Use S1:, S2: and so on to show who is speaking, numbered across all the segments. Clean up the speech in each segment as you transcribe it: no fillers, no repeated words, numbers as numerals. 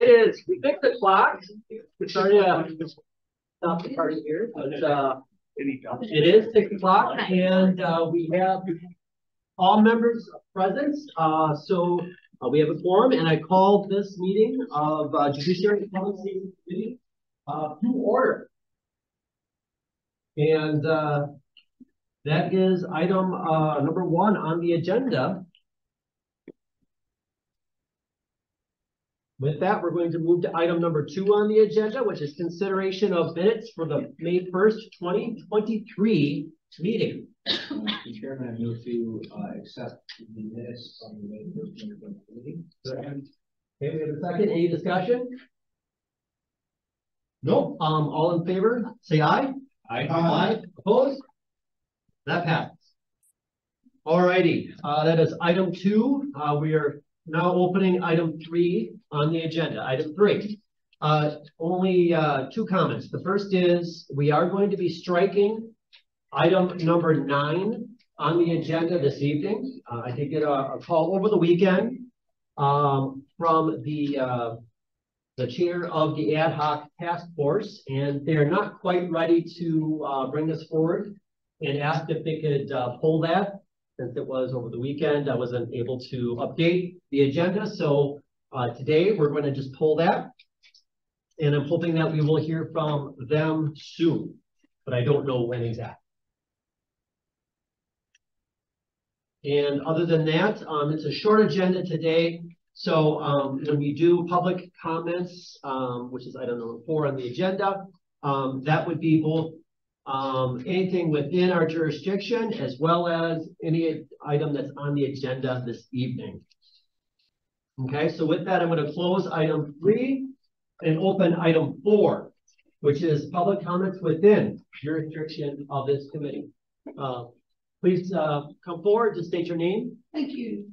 S1: It is. We picked the clock. We started stop the party here. But, it is 6 o'clock, and we have all members present. So we have a quorum, and I call this meeting of Judiciary Public Safety Committee to order. And that is item number 1 on the agenda. With that, we're going to move to item number 2 on the agenda, which is consideration of minutes for the May 1st, 2023 meeting.
S2: Mr. Chairman, I move to accept the minutes from the May 1st, 2023 meeting.
S1: Okay, we have a second. Any discussion? No. All in favor, say aye.
S2: Aye.
S1: Aye. Opposed? That passes. All righty. That is item 2. We are now opening item 3 on the agenda. Item 3. Only 2 comments. The first is we are going to be striking item number 9 on the agenda this evening. I did get a call over the weekend from the chair of the ad hoc task force, and they're not quite ready to bring this forward, and asked if they could pull that. Since it was over the weekend, I wasn't able to update the agenda. So today we're going to just pull that. And I'm hoping that we will hear from them soon, but I don't know when exactly. And other than that, it's a short agenda today. So when we do public comments, which is item number 4 on the agenda, that would be both anything within our jurisdiction as well as any item that's on the agenda this evening. Okay, so with that, I'm going to close item 3 and open item 4, which is public comments within jurisdiction of this committee. Please come forward to state your name.
S3: Thank you.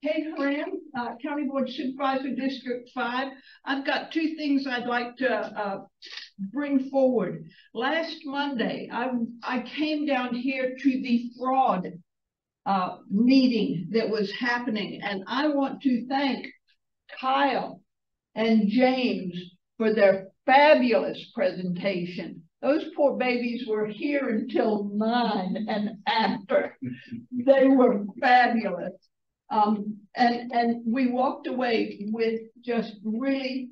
S3: Kate Haram, County Board Supervisor, District 5. I've got 2 things I'd like to bring forward. Last Monday, I came down here to the fraud meeting that was happening, and I want to thank Kyle and James for their fabulous presentation. Those poor babies were here until 9 and after. They were fabulous. And we walked away with just really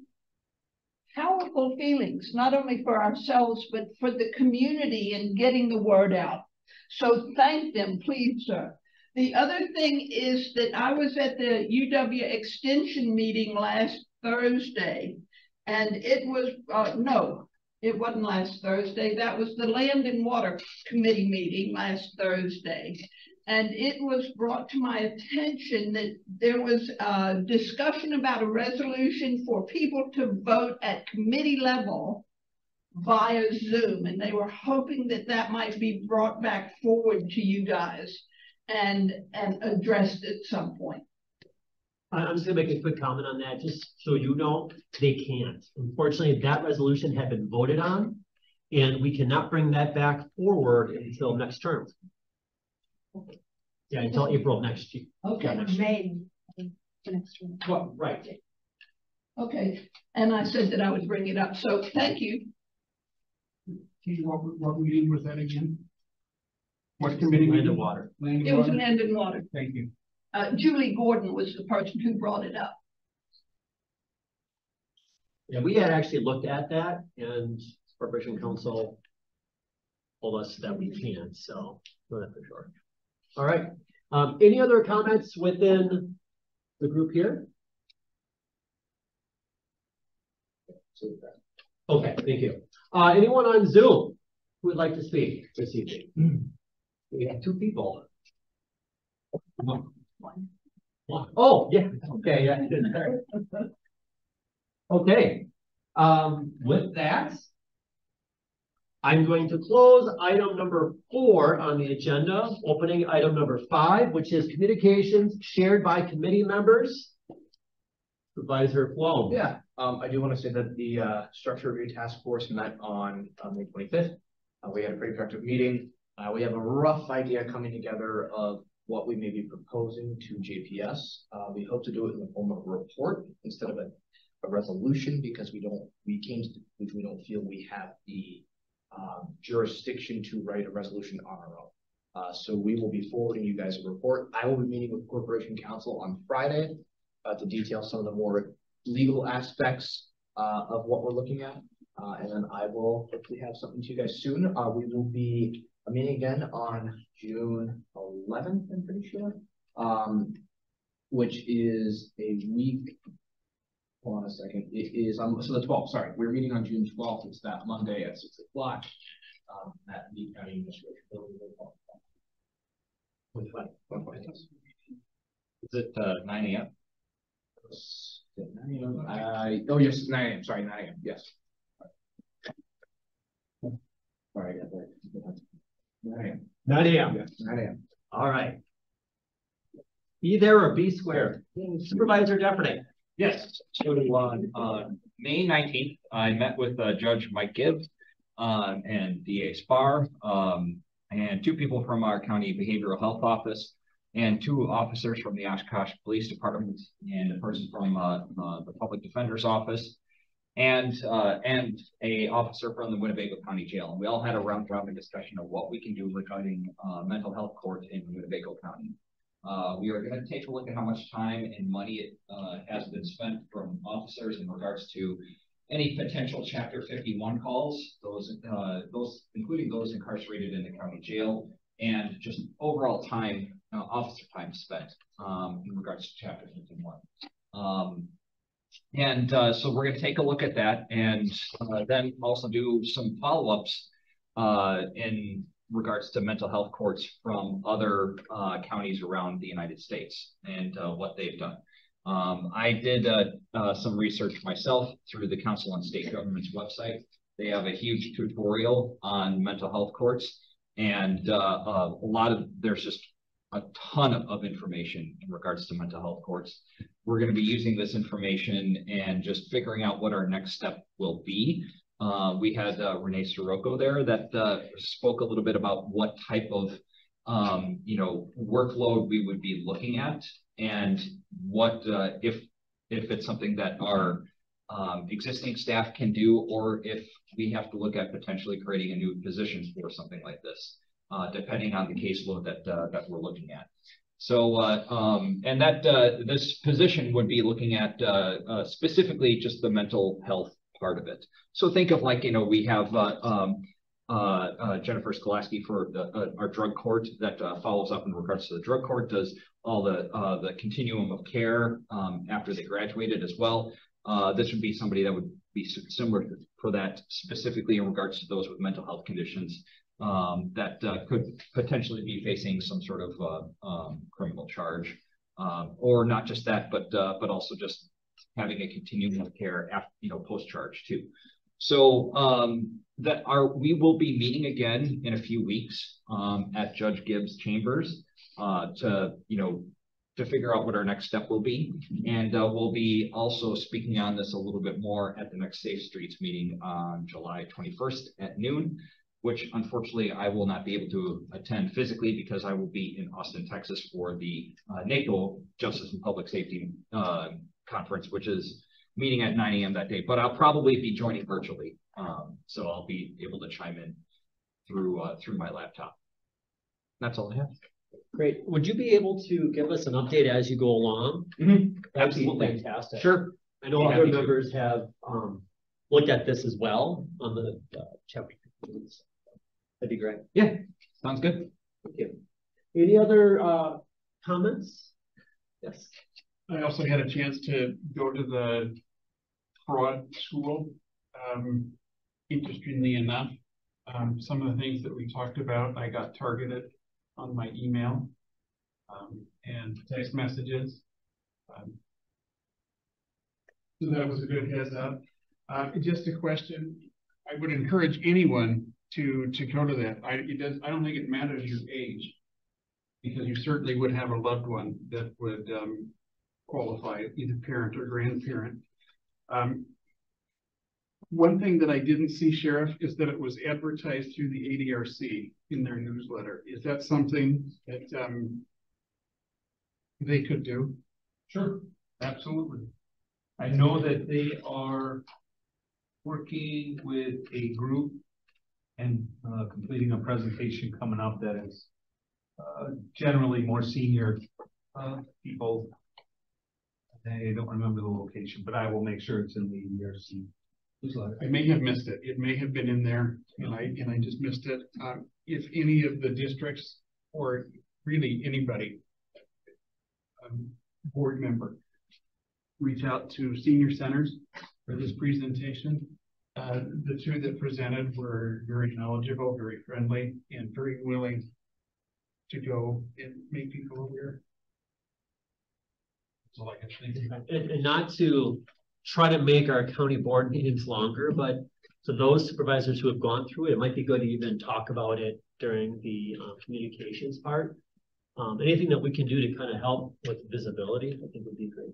S3: powerful feelings, not only for ourselves, but for the community and getting the word out. So thank them, please, sir. The other thing is that I was at the UW Extension meeting last Thursday, and it was, no, it wasn't last Thursday. That was the Land and Water Committee meeting last Thursday. And it was brought to my attention that there was a discussion about a resolution for people to vote at committee level via Zoom. And they were hoping that that might be brought back forward to you guys and addressed at some point.
S1: I'm just going to make a quick comment on that, just so you know, they can't. Unfortunately, that resolution had been voted on, and we cannot bring that back forward until next term. Yeah, until April of next year.
S3: Okay.
S1: Yeah, next
S3: May next year.
S1: well, right.
S3: Okay. And I said that I would bring it up. So thank you.
S4: What meeting was that again? What committee?
S1: Land and Water.
S3: It was Land and Water.
S4: Thank you.
S3: Julie Gordon was the person who brought it up.
S1: Yeah, we had actually looked at that, and Corporation Council told us that we can't, so know that for sure. All right. Any other comments within the group here? Okay, thank you. Anyone on Zoom who would like to speak this evening? We have 2 people. One. Oh, yeah. Okay, yeah. Okay. With that, I'm going to close item number 4 on the agenda, opening item number 5, which is communications shared by committee members. Supervisor Flom.
S2: Yeah, I do want to say that the Structure Review Task Force met on May 25th. We had a pretty productive meeting. We have a rough idea coming together of what we may be proposing to JPS. We hope to do it in the form of a report instead of a resolution because we came to the conclusion we don't feel we have the jurisdiction to write a resolution on our own. So we will be forwarding you guys a report. I will be meeting with Corporation Counsel on Friday to detail some of the more legal aspects of what we're looking at. And then I will hopefully have something to you guys soon. We will be meeting again on June 11th, I'm pretty sure, which is a week. Hold on a second. It is so the 12th. Sorry, we're meeting on June 12th. It's that Monday at 6 o'clock at the County Administration Building.
S5: Is it 9 a.m.?
S2: Is it 9 a.m.? Oh yes, 9 a.m. Sorry, 9 a.m. Yes. Sorry, I got that. 9 a.m.
S1: 9 a.m.
S2: Yes, 9 a.m.
S1: All right. Be there or be square. Supervisor Deputy.
S5: Yes. So on May 19th, I met with Judge Mike Gibbs and DA Spar and two people from our county behavioral health office and two officers from the Oshkosh Police Department and a person from the Public Defender's Office and a officer from the Winnebago County Jail. And we all had a round-robin discussion of what we can do regarding mental health court in Winnebago County. We are going to take a look at how much time and money has been spent from officers in regards to any potential Chapter 51 calls, those including those incarcerated in the county jail, and just overall time, officer time spent in regards to Chapter 51. So we're going to take a look at that and then also do some follow-ups in regards to mental health courts from other counties around the United States and what they've done. I did some research myself through the Council on State Government's website. They have a huge tutorial on mental health courts, and there's just a ton of information in regards to mental health courts. We're going to be using this information and just figuring out what our next step will be. We had Renee Sirocco there that spoke a little bit about what type of workload we would be looking at, and what if it's something that our existing staff can do, or if we have to look at potentially creating a new position for something like this, depending on the caseload that we're looking at. So, and that this position would be looking at specifically just the mental health part of it. So think of like, we have Jennifer Skolaski for our drug court that follows up in regards to the drug court, does all the continuum of care after they graduated as well. This would be somebody that would be similar for that, specifically in regards to those with mental health conditions that could potentially be facing some sort of criminal charge, or not just that, but also just having a continuum of care after, post-charge too. So we will be meeting again in a few weeks at Judge Gibbs' chambers to figure out what our next step will be. And we'll be also speaking on this a little bit more at the next Safe Streets meeting on July 21st at noon, which unfortunately I will not be able to attend physically because I will be in Austin, Texas for the NATO Justice and Public Safety conference, which is meeting at 9 a.m. that day, but I'll probably be joining virtually. So I'll be able to chime in through my laptop. That's all I have.
S1: Great. Would you be able to give us an update as you go along?
S5: Mm-hmm.
S1: That'd be
S5: Absolutely.
S1: fantastic.
S5: Sure.
S1: I know other members have looked at this as well on the chapter. That'd be great.
S5: Yeah, sounds good.
S1: Thank you. Any other comments? Yes.
S4: I also had a chance to go to the fraud school. Interestingly enough, some of the things that we talked about, I got targeted on my email and text messages. So that was a good heads up. Just a question, I would encourage anyone to go to that. I don't think it matters your age, because you certainly would have a loved one that would qualify, either parent or grandparent. One thing that I didn't see, Sheriff, is that it was advertised through the ADRC in their newsletter. Is that something that they could do? Sure, absolutely. I know that they are working with a group and completing a presentation coming up that is generally more senior people. I don't remember the location, but I will make sure it's in the ERC. I may have missed it. It may have been in there, and I just missed it. If any of the districts or really anybody, board member, reach out to senior centers for this presentation. The two that presented were very knowledgeable, very friendly, and very willing to go and make people aware. That's all I can think.
S1: And not to try to make our county board meetings longer, but to those supervisors who have gone through it, it might be good to even talk about it during the communications part. Anything that we can do to kind of help with visibility, I think would be great.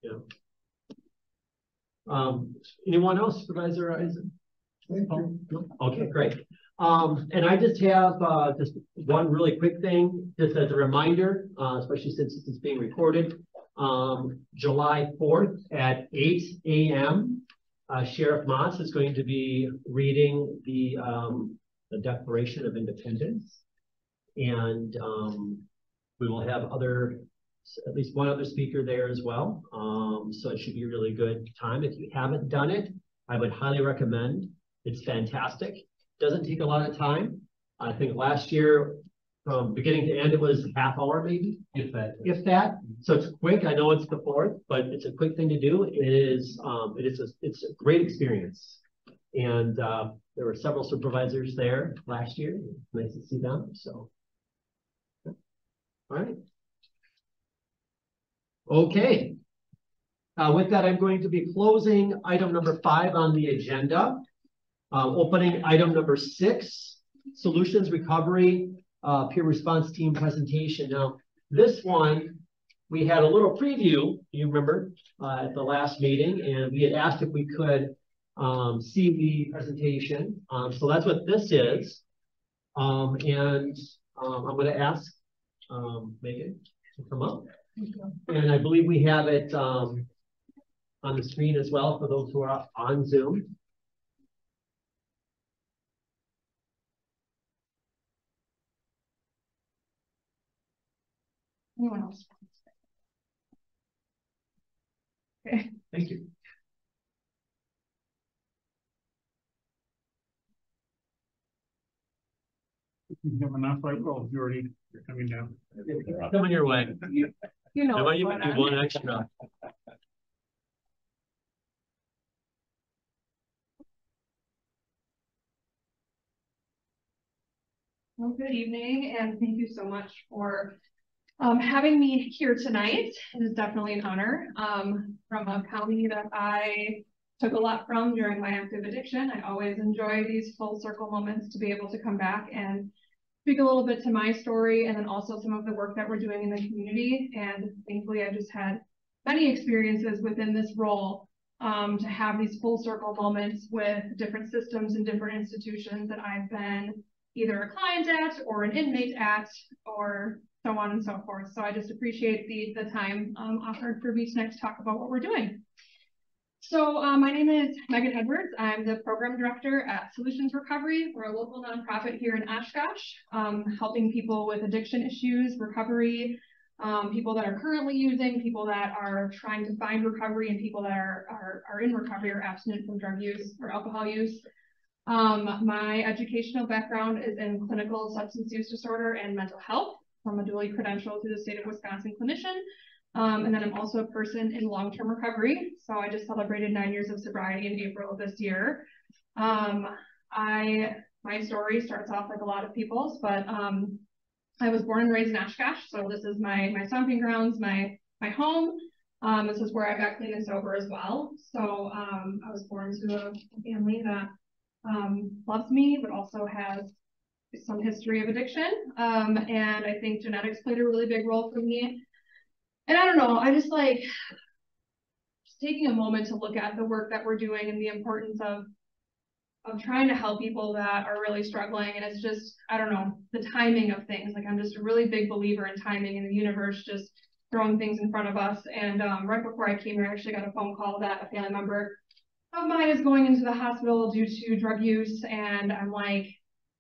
S1: Yeah. Anyone else, Supervisor Eisen? Okay, great. And I just have just one really quick thing, just as a reminder, especially since this is being recorded. July 4th at 8 a.m. Sheriff Moss is going to be reading the Declaration of Independence, and we will have at least one other speaker there as well. So it should be a really good time. If you haven't done it, I would highly recommend. It's fantastic. Doesn't take a lot of time. I think last year, from beginning to end, it was half hour maybe, if that. So it's quick. I know it's the 4th, but it's a quick thing to do. It's a great experience. And there were several supervisors there last year. Nice to see them. So, all right. Okay. With that, I'm going to be closing item number 5 on the agenda. Opening item number 6, Solutions Recovery Peer Response Team presentation. Now, this one, we had a little preview, you remember, at the last meeting, and we had asked if we could see the presentation. So that's what this is. I'm going to ask Megan to come up. And I believe we have it on the screen as well for those who are on Zoom.
S6: Anyone else? Okay.
S1: Thank you.
S4: You have enough, right? Well, you're coming down.
S1: Coming your way.
S6: You know,
S1: I want you to do one extra.
S6: well, good evening, and thank you so much for having me here tonight. It is definitely an honor. From a county that I took a lot from during my active addiction. I always enjoy these full circle moments to be able to come back and speak a little bit to my story, and then also some of the work that we're doing in the community. And thankfully, I've just had many experiences within this role to have these full circle moments with different systems and different institutions that I've been either a client at or an inmate at, or so on and so forth. So I just appreciate the time offered for me tonight to talk about what we're doing. So my name is Megan Edwards. I'm the program director at Solutions Recovery. We're a local nonprofit here in Oshkosh, helping people with addiction issues, recovery, people that are currently using, people that are trying to find recovery, and people that are in recovery or abstinent from drug use or alcohol use. My educational background is in clinical substance use disorder and mental health. I'm a dually credentialed through the state of Wisconsin clinician. And then I'm also a person in long-term recovery. So I just celebrated 9 years of sobriety in April of this year. My story starts off like a lot of people's, but I was born and raised in Oshkosh. So this is my stomping grounds, my home. This is where I got clean and sober as well. So I was born to a family that loves me, but also has some history of addiction. And I think genetics played a really big role for me. And I don't know, I just taking a moment to look at the work that we're doing and the importance of trying to help people that are really struggling. And it's just, I don't know, the timing of things. Like, I'm just a really big believer in timing, and the universe just throwing things in front of us. And right before I came here, I actually got a phone call that a family member of mine is going into the hospital due to drug use. And I'm like,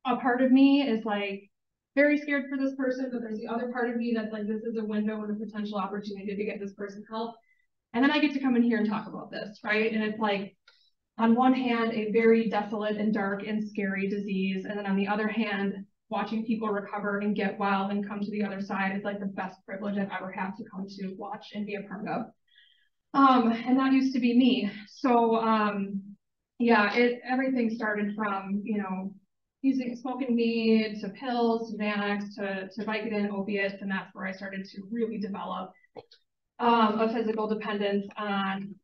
S6: a part of me is like very scared for this person, but there's the other part of me that's like, this is a window and a potential opportunity to get this person help. And then I get to come in here and talk about this, right? And it's like, on one hand, a very desolate and dark and scary disease. And then on the other hand, watching people recover and get well and come to the other side is like the best privilege I've ever had to come to watch and be a part of. And that used to be me. So yeah, everything started from, you know, smoking weed to pills, to Xanax, to Vicodin, opiates, and that's where I started to really develop a physical dependence on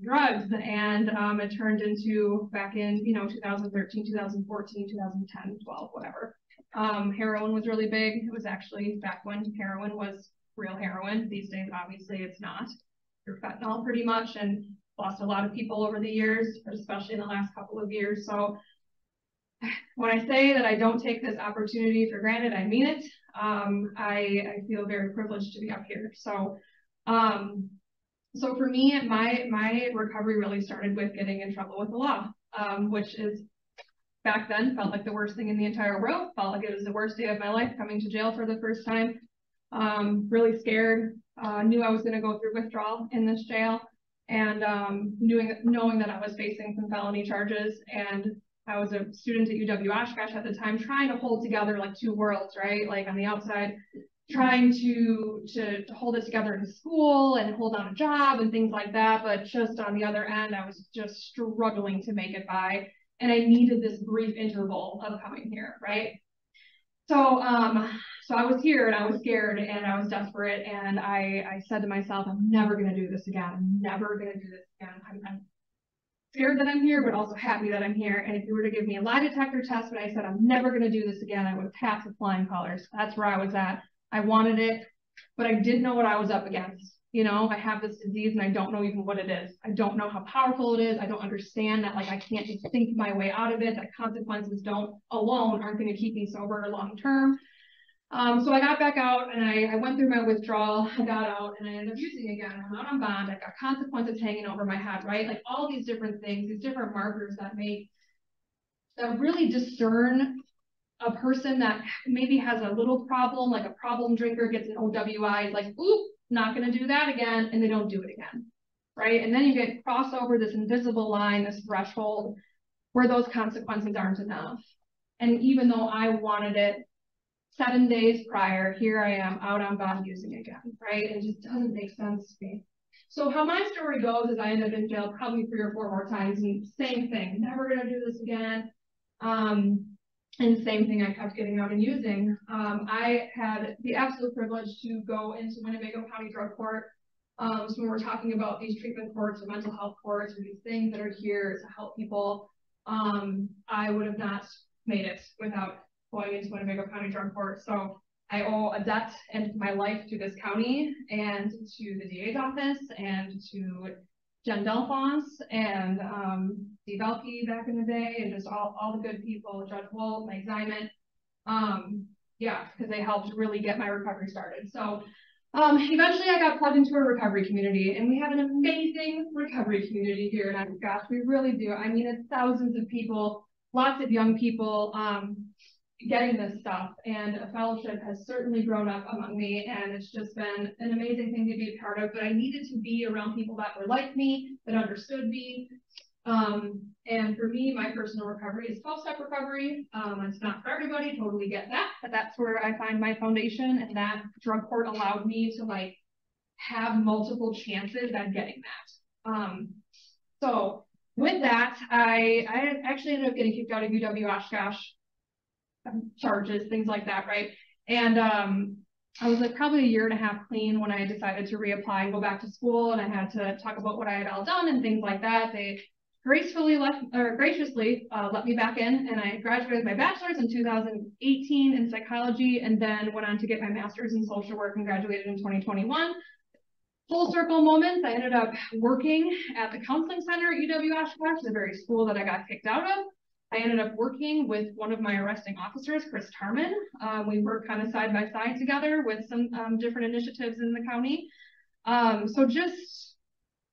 S6: drugs. And it turned into back in, you know, 2013, 2014, 2010, 12, whatever. Heroin was really big. It was actually back when heroin was real heroin. These days, obviously, it's not. Your fentanyl pretty much, and lost a lot of people over the years, especially in the last couple of years. So when I say that I don't take this opportunity for granted, I mean it. I feel very privileged to be up here. So so for me, my recovery really started with getting in trouble with the law, which is back then felt like the worst thing in the entire world. Felt like it was the worst day of my life, coming to jail for the first time. Really scared, knew I was going to go through withdrawal in this jail, and knowing that I was facing some felony charges, and I was a student at UW-Oshkosh at the time, trying to hold together like two worlds, right? Like on the outside, trying to hold it together in school and hold on a job and things like that, but just on the other end, I was just struggling to make it by, and I needed this brief interval of coming here, right? So so I was here and I was scared and I was desperate, and I said to myself, I'm never going to do this again. I'm never going to do this again. I'm scared that I'm here, but also happy that I'm here. And if you were to give me a lie detector test when I said I'm never going to do this again, I would have passed with flying colors. That's where I was at. I wanted it, but I didn't know what I was up against. You know, I have this disease and I don't know even what it is. I don't know how powerful it is. I don't understand that, like, I can't just think my way out of it, that consequences alone aren't going to keep me sober long term. So I got back out and I went through my withdrawal. I got out and I ended up using again. I'm out on bond. I've got consequences hanging over my head, right? Like all these different things, these different markers that really discern a person that maybe has a little problem, like a problem drinker gets an OWI, is like, oop, not going to do that again, and they don't do it again, right? And then you get crossed over this invisible line, this threshold, where those consequences aren't enough. And even though I wanted it 7 days prior, here I am out on bond using again, right? It just doesn't make sense to me. So how my story goes is I ended up in jail probably 3 or 4 more times, and same thing, never going to do this again. And same thing, I kept getting out and using. I had the absolute privilege to go into Winnebago County Drug Court. So when we're talking about these treatment courts or mental health courts or these things that are here to help people, I would have not made it without going into Winnebago County Drug Court. So I owe a debt in my life to this county and to the DA's office and to Jen Delphonse and Steve Elke back in the day, and just all the good people, Judge Wolt, Mike Zyman. Yeah, because they helped really get my recovery started. So eventually I got plugged into a recovery community, and we have an amazing recovery community here in Oshkosh. We really do. I mean, it's thousands of people, lots of young people getting this stuff, and a fellowship has certainly grown up among me, and it's just been an amazing thing to be a part of. But I needed to be around people that were like me, that understood me. And for me, my personal recovery is 12-step recovery. It's not for everybody, totally get that, but that's where I find my foundation, and that drug court allowed me to like have multiple chances at getting that. So with that, I actually ended up getting kicked out of UW-Oshkosh charges, things like that, right? And I was like probably 1.5 years clean when I decided to reapply and go back to school, and I had to talk about what I had all done and things like that. They graciously let me back in, and I graduated my bachelor's in 2018 in psychology, and then went on to get my master's in social work and graduated in 2021. Full circle moments, I ended up working at the counseling center at UW-Oshkosh, the very school that I got kicked out of. I ended up working with one of my arresting officers, Chris Tarman. We work kind of side by side together with some different initiatives in the county. So just,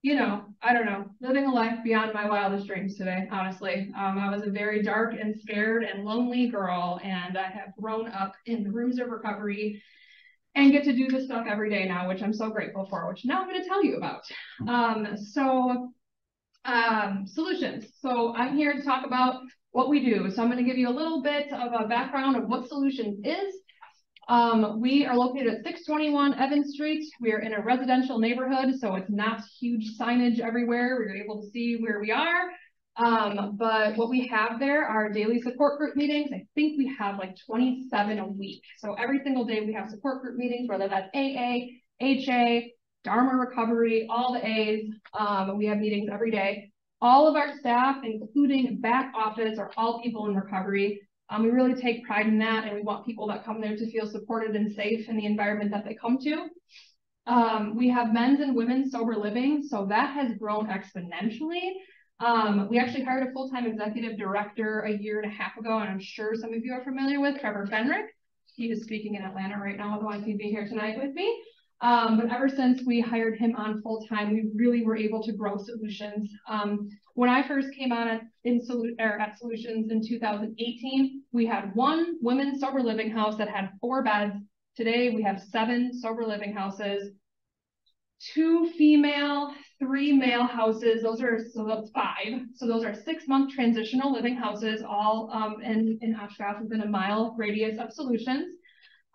S6: you know, I don't know, living a life beyond my wildest dreams today, honestly. I was a very dark and scared and lonely girl, and I have grown up in the rooms of recovery and get to do this stuff every day now, which I'm so grateful for, which now I'm going to tell you about. Solutions. So I'm here to talk about what we do. So I'm going to give you a little bit of a background of what Solutions is. We are located at 621 Evans Street. We are in a residential neighborhood, so it's not huge signage everywhere. We're able to see where we are. But what we have there are daily support group meetings. I think we have like 27 a week. So every single day we have support group meetings, whether that's AA, HA, Dharma Recovery, all the A's. We have meetings every day. All of our staff, including back office, are all people in recovery. We really take pride in that, and we want people that come there to feel supported and safe in the environment that they come to. We have men's and women's sober living, so that has grown exponentially. We actually hired a full-time executive director a year and a half ago, and I'm sure some of you are familiar with Trevor Fenrick. He is speaking in Atlanta right now, otherwise he'd be here tonight with me. But ever since we hired him on full-time, we really were able to grow Solutions. When I first came on at Solutions in 2018, we had one women's sober living house that had 4 beds. Today, we have 7 sober living houses, 2 female, 3 male houses. So that's 5. So those are 6-month transitional living houses, all in Oshkosh within a mile radius of Solutions.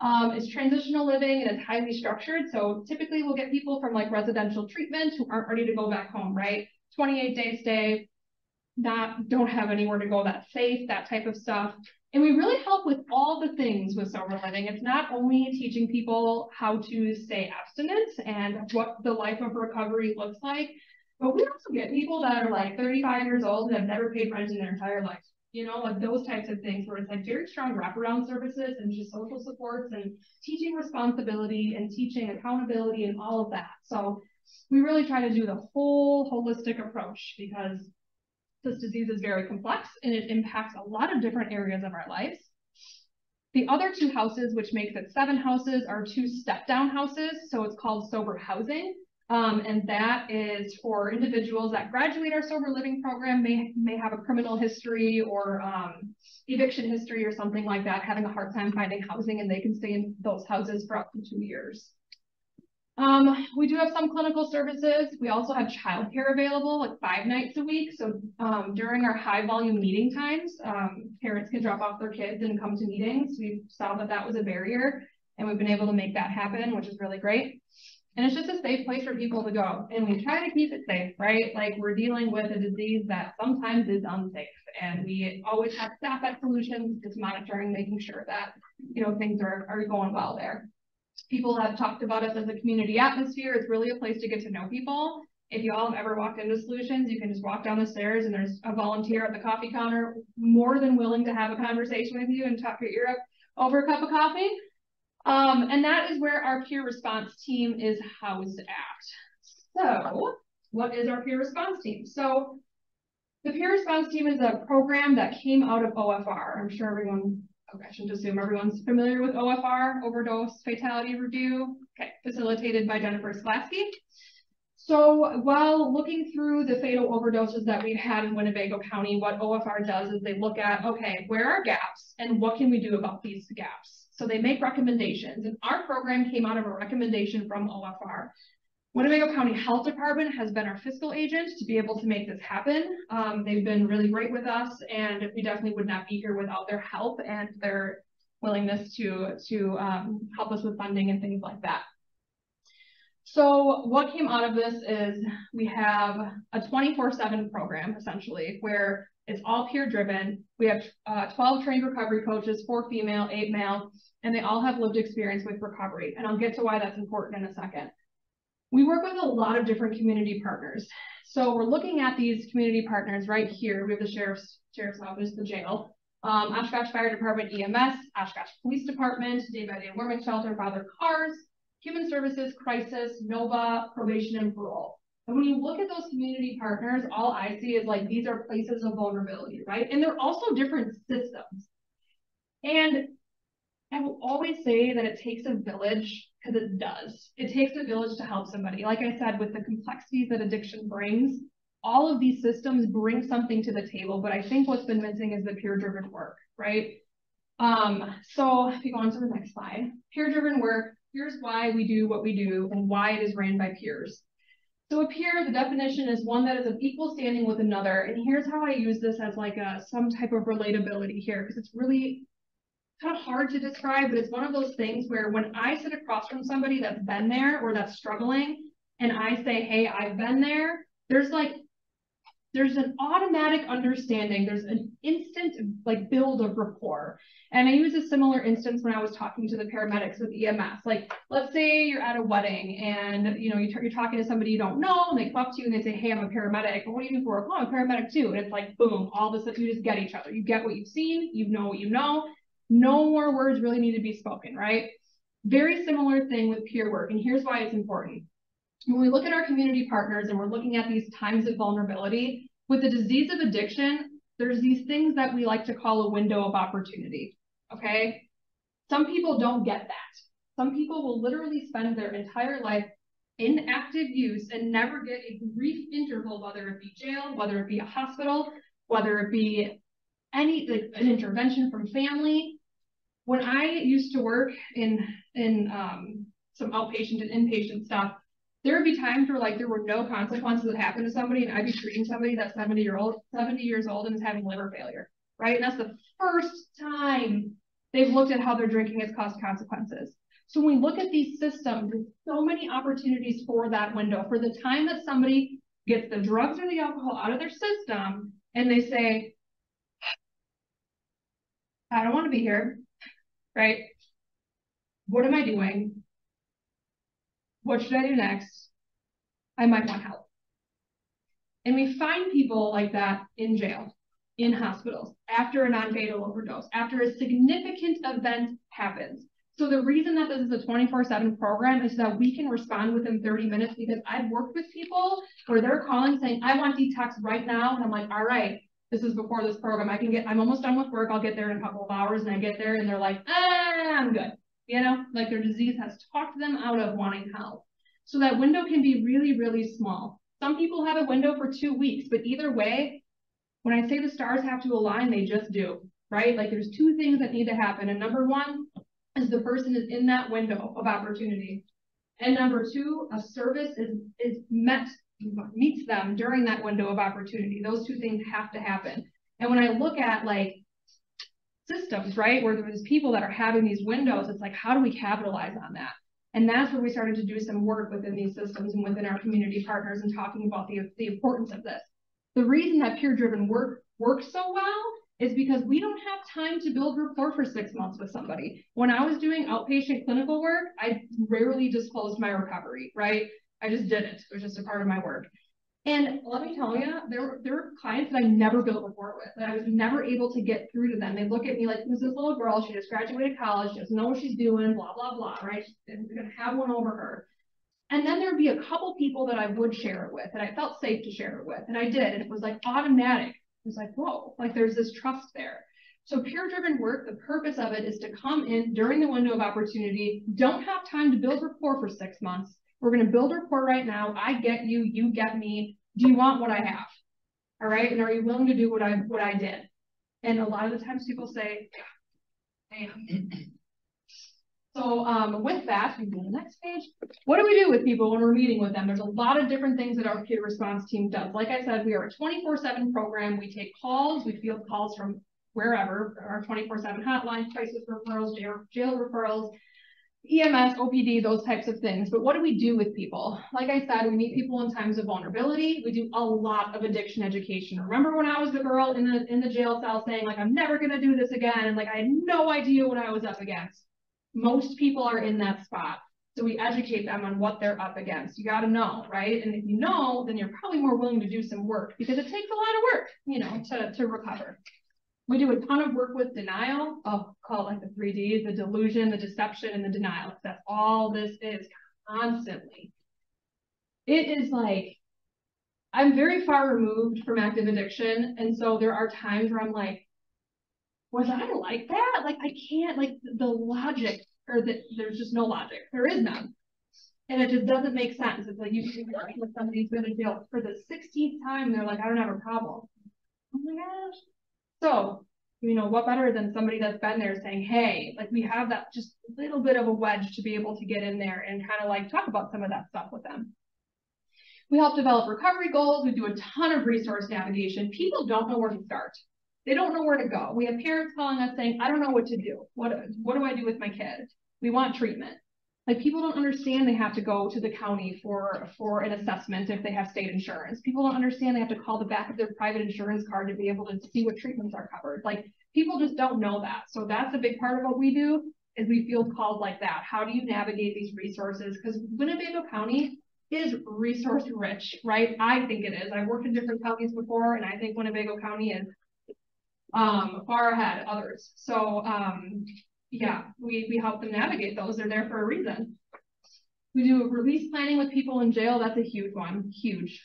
S6: It's transitional living and it's highly structured. So typically we'll get people from like residential treatment who aren't ready to go back home, right? 28-day stay, don't have anywhere to go that's safe, that type of stuff. And we really help with all the things with sober living. It's not only teaching people how to stay abstinent and what the life of recovery looks like, but we also get people that are like 35 years old and have never paid rent in their entire life. You know, like those types of things where it's like very strong wraparound services and just social supports and teaching responsibility and teaching accountability and all of that. So we really try to do the whole holistic approach because this disease is very complex and it impacts a lot of different areas of our lives. The other 2 houses, which makes it 7 houses, are 2 step-down houses. So it's called sober housing. And that is for individuals that graduate our sober living program, may have a criminal history or eviction history or something like that, having a hard time finding housing, and they can stay in those houses for up to 2 years. We do have some clinical services. We also have childcare available like 5 nights a week. So during our high volume meeting times, parents can drop off their kids and come to meetings. We saw that that was a barrier, and we've been able to make that happen, which is really great. And it's just a safe place for people to go. And we try to keep it safe, right? Like we're dealing with a disease that sometimes is unsafe. And we always have staff at Solutions just monitoring, making sure that, you know, things are going well there. People have talked about us as a community atmosphere. It's really a place to get to know people. If you all have ever walked into Solutions, you can just walk down the stairs and there's a volunteer at the coffee counter more than willing to have a conversation with you and talk your ear up over a cup of coffee. And that is where our peer response team is housed at. So what is our peer response team? So the peer response team is a program that came out of OFR. I'm sure everyone, okay, I should assume everyone's familiar with OFR, Overdose Fatality Review, okay, facilitated by Jennifer Slasky. So while looking through the fatal overdoses that we've had in Winnebago County, what OFR does is they look at, okay, where are gaps and what can we do about these gaps? So they make recommendations, and our program came out of a recommendation from OFR. Winnebago County Health Department has been our fiscal agent to be able to make this happen. They've been really great with us, and we definitely would not be here without their help and their willingness to help us with funding and things like that. So what came out of this is we have a 24/7 program, essentially, where it's all peer driven. We have 12 trained recovery coaches, 4 female, 8 male, and they all have lived experience with recovery. And I'll get to why that's important in a second. We work with a lot of different community partners. So we're looking at these community partners right here. We have the sheriff's office, the jail, Oshkosh Fire Department, EMS, Oshkosh Police Department, Day by Day Warming Shelter, Father Cars, Human Services, Crisis, NOVA, Probation and Parole. And when you look at those community partners, all I see is like, these are places of vulnerability, right? And they're also different systems. And I will always say that it takes a village, because it does. It takes a village to help somebody. Like I said, with the complexities that addiction brings, all of these systems bring something to the table, but I think what's been missing is the peer-driven work, right? So if you go on to the next slide, peer-driven work, here's why we do what we do and why it is ran by peers. So a peer, the definition is one that is of equal standing with another. And here's how I use this as like some type of relatability here, because it's really kind of hard to describe, but it's one of those things where when I sit across from somebody that's been there or that's struggling, and I say, hey, I've been there, there's an automatic understanding. There's an instant like build of rapport. And I use a similar instance when I was talking to the paramedics with EMS. Like, let's say you're at a wedding and you're talking to somebody you don't know, and they come up to you and they say, hey, I'm a paramedic. Well, what do you do for work? Oh, I'm a paramedic too. And it's like, boom, all of a sudden you just get each other. You get what you've seen, you know what you know. No more words really need to be spoken, right? Very similar thing with peer work. And here's why it's important. When we look at our community partners and we're looking at these times of vulnerability, with the disease of addiction, there's these things that we like to call a window of opportunity, okay? Some people don't get that. Some people will literally spend their entire life in active use and never get a brief interval, whether it be jail, whether it be a hospital, whether it be an intervention from family. When I used to work in some outpatient and inpatient stuff, there would be times where like there were no consequences that happened to somebody, and I'd be treating somebody that's 70 years old and is having liver failure, right? And that's the first time they've looked at how their drinking has caused consequences. So when we look at these systems, there's so many opportunities for that window, for the time that somebody gets the drugs or the alcohol out of their system and they say, I don't want to be here, right? What am I doing? What should I do next? I might want help. And we find people like that in jail, in hospitals, after a non-fatal overdose, after a significant event happens. So the reason that this is a 24/7 program is that we can respond within 30 minutes, because I've worked with people where they're calling saying, I want detox right now. And I'm like, all right, this is before this program. I'm almost done with work. I'll get there in a couple of hours. And I get there and they're like, I'm good. Like their disease has talked them out of wanting help. So that window can be really, really small. Some people have a window for 2 weeks, but either way, when I say the stars have to align, they just do, right? Like there's two things that need to happen. And number one is the person is in that window of opportunity. And number two, a service meets them during that window of opportunity. Those two things have to happen. And when I look at like systems, right, where there's people that are having these windows, it's like, how do we capitalize on that? And that's where we started to do some work within these systems and within our community partners and talking about the importance of this. The reason that peer-driven work works so well is because we don't have time to build rapport for 6 months with somebody. When I was doing outpatient clinical work, I rarely disclosed my recovery, right? I just didn't. It was just a part of my work. And let me tell you, there were clients that I never built rapport with, that I was never able to get through to them. They look at me like, who's this little girl? She just graduated college. She doesn't know what she's doing, blah, blah, blah, right? And we're going to have one over her. And then there'd be a couple people that I would share it with, and I felt safe to share it with. And I did. And it was like automatic. It was like, whoa, like there's this trust there. So peer-driven work, the purpose of it is to come in during the window of opportunity. Don't have time to build rapport for 6 months. We're going to build rapport right now. I get you. You get me. Do you want what I have? All right. And are you willing to do what I did? And a lot of the times people say, yeah, I am. So with that, we go to the next page. What do we do with people when we're meeting with them? There's a lot of different things that our peer response team does. Like I said, we are a 24/7 program. We take calls. We field calls from wherever. Our 24/7 hotline, crisis referrals, jail referrals, EMS, OPD, those types of things. But what do we do with people? Like I said, we meet people in times of vulnerability. We do a lot of addiction education. Remember when I was the girl in the jail cell saying like, I'm never going to do this again. And like, I had no idea what I was up against. Most people are in that spot. So we educate them on what they're up against. You got to know, right? And if you know, then you're probably more willing to do some work, because it takes a lot of work, to recover. We do a ton of work with denial. I'll call it like the 3 Ds, the delusion, the deception, and the denial. That's all this is constantly. It is like I'm very far removed from active addiction. And so there are times where I'm like, was I like that? Like, I can't, like, the logic, or there's just no logic. There is none. And it just doesn't make sense. It's like you can work with somebody's been in jail for the 16th time. They're like, I don't have a problem. Oh my gosh. So, you know, what better than somebody that's been there saying, hey, like, we have that just little bit of a wedge to be able to get in there and kind of like talk about some of that stuff with them. We help develop recovery goals. We do a ton of resource navigation. People don't know where to start. They don't know where to go. We have parents calling us saying, I don't know what to do. What do I do with my kid? We want treatment. Like, people don't understand they have to go to the county for an assessment if they have state insurance. People don't understand they have to call the back of their private insurance card to be able to see what treatments are covered. Like, people just don't know that. So that's a big part of what we do, is we field calls like that. How do you navigate these resources? Because Winnebago County is resource rich, right? I think it is. I've worked in different counties before, and I think Winnebago County is far ahead of others. So yeah, we help them navigate those. They're there for a reason. We do release planning with people in jail. That's a huge one, huge.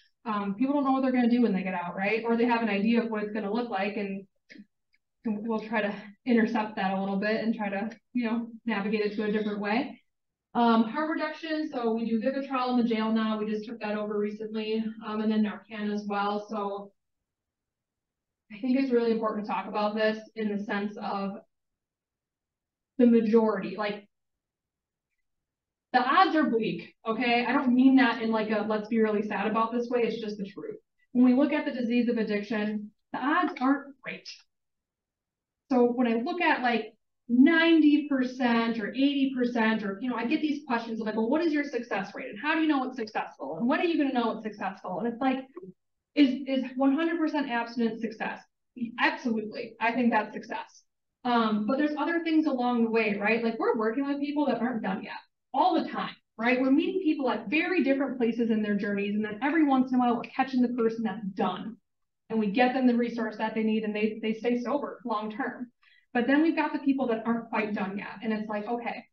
S6: People don't know what they're going to do when they get out, right? Or they have an idea of what it's going to look like, and we'll try to intercept that a little bit and try to, you know, navigate it to a different way. Harm reduction, so we do Vivitrol in the jail now. We just took that over recently, and then Narcan as well. So I think it's really important to talk about this in the sense of the majority, like, the odds are bleak, okay? I don't mean that in like a let's be really sad about this way. It's just the truth. When we look at the disease of addiction, the odds aren't great. So when I look at like 90% or 80%, or, you know, I get these questions of like, well, what is your success rate? And how do you know it's successful? And when are you going to know it's successful? And it's like, is 100% abstinence success? Absolutely. I think that's success. But there's other things along the way, right? Like, we're working with people that aren't done yet all the time, right? We're meeting people at very different places in their journeys. And then every once in a while, we're catching the person that's done, and we get them the resource that they need, and they stay sober long term. But then we've got the people that aren't quite done yet. And it's like, okay,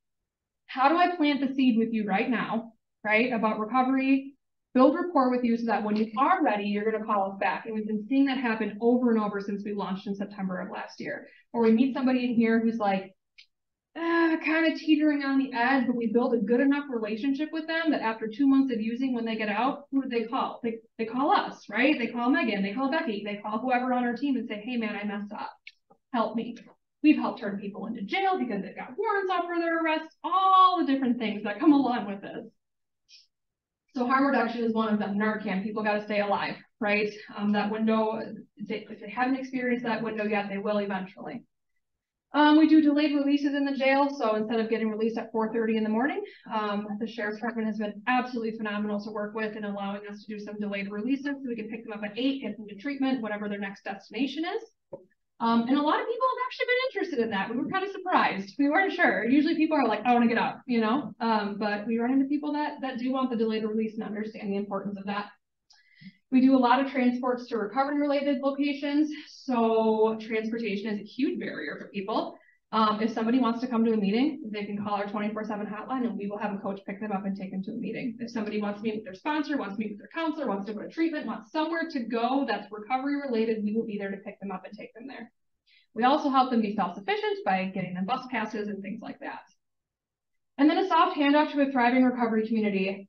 S6: how do I plant the seed with you right now, right? About recovery, build rapport with you so that when you are ready, you're going to call us back. And we've been seeing that happen over and over since we launched in September of last year. Or we meet somebody in here who's like, kind of teetering on the edge, but we build a good enough relationship with them that after 2 months of using, when they get out, who do they call? They call us, right? They call Megan, they call Becky, they call whoever on our team and say, hey man, I messed up. Help me. We've helped turn people into jail because they've got warrants out for their arrests, all the different things that come along with this. So harm reduction is one of them. Narcan, people got to stay alive, right? That window, if they haven't experienced that window yet, they will eventually. We do delayed releases in the jail. So instead of getting released at 4:30 in the morning, the Sheriff's Department has been absolutely phenomenal to work with in allowing us to do some delayed releases so we can pick them up at 8, get them to treatment, whatever their next destination is. And a lot of people have actually been interested in that. We were kind of surprised. We weren't sure. Usually people are like, I want to get out, you know, but we run into people that do want the delayed release and understand the importance of that. We do a lot of transports to recovery related locations. So transportation is a huge barrier for people. If somebody wants to come to a meeting, they can call our 24/7 hotline and we will have a coach pick them up and take them to a meeting. If somebody wants to meet with their sponsor, wants to meet with their counselor, wants to go to treatment, wants somewhere to go that's recovery related, we will be there to pick them up and take them there. We also help them be self-sufficient by getting them bus passes and things like that. And then a soft handoff to a thriving recovery community.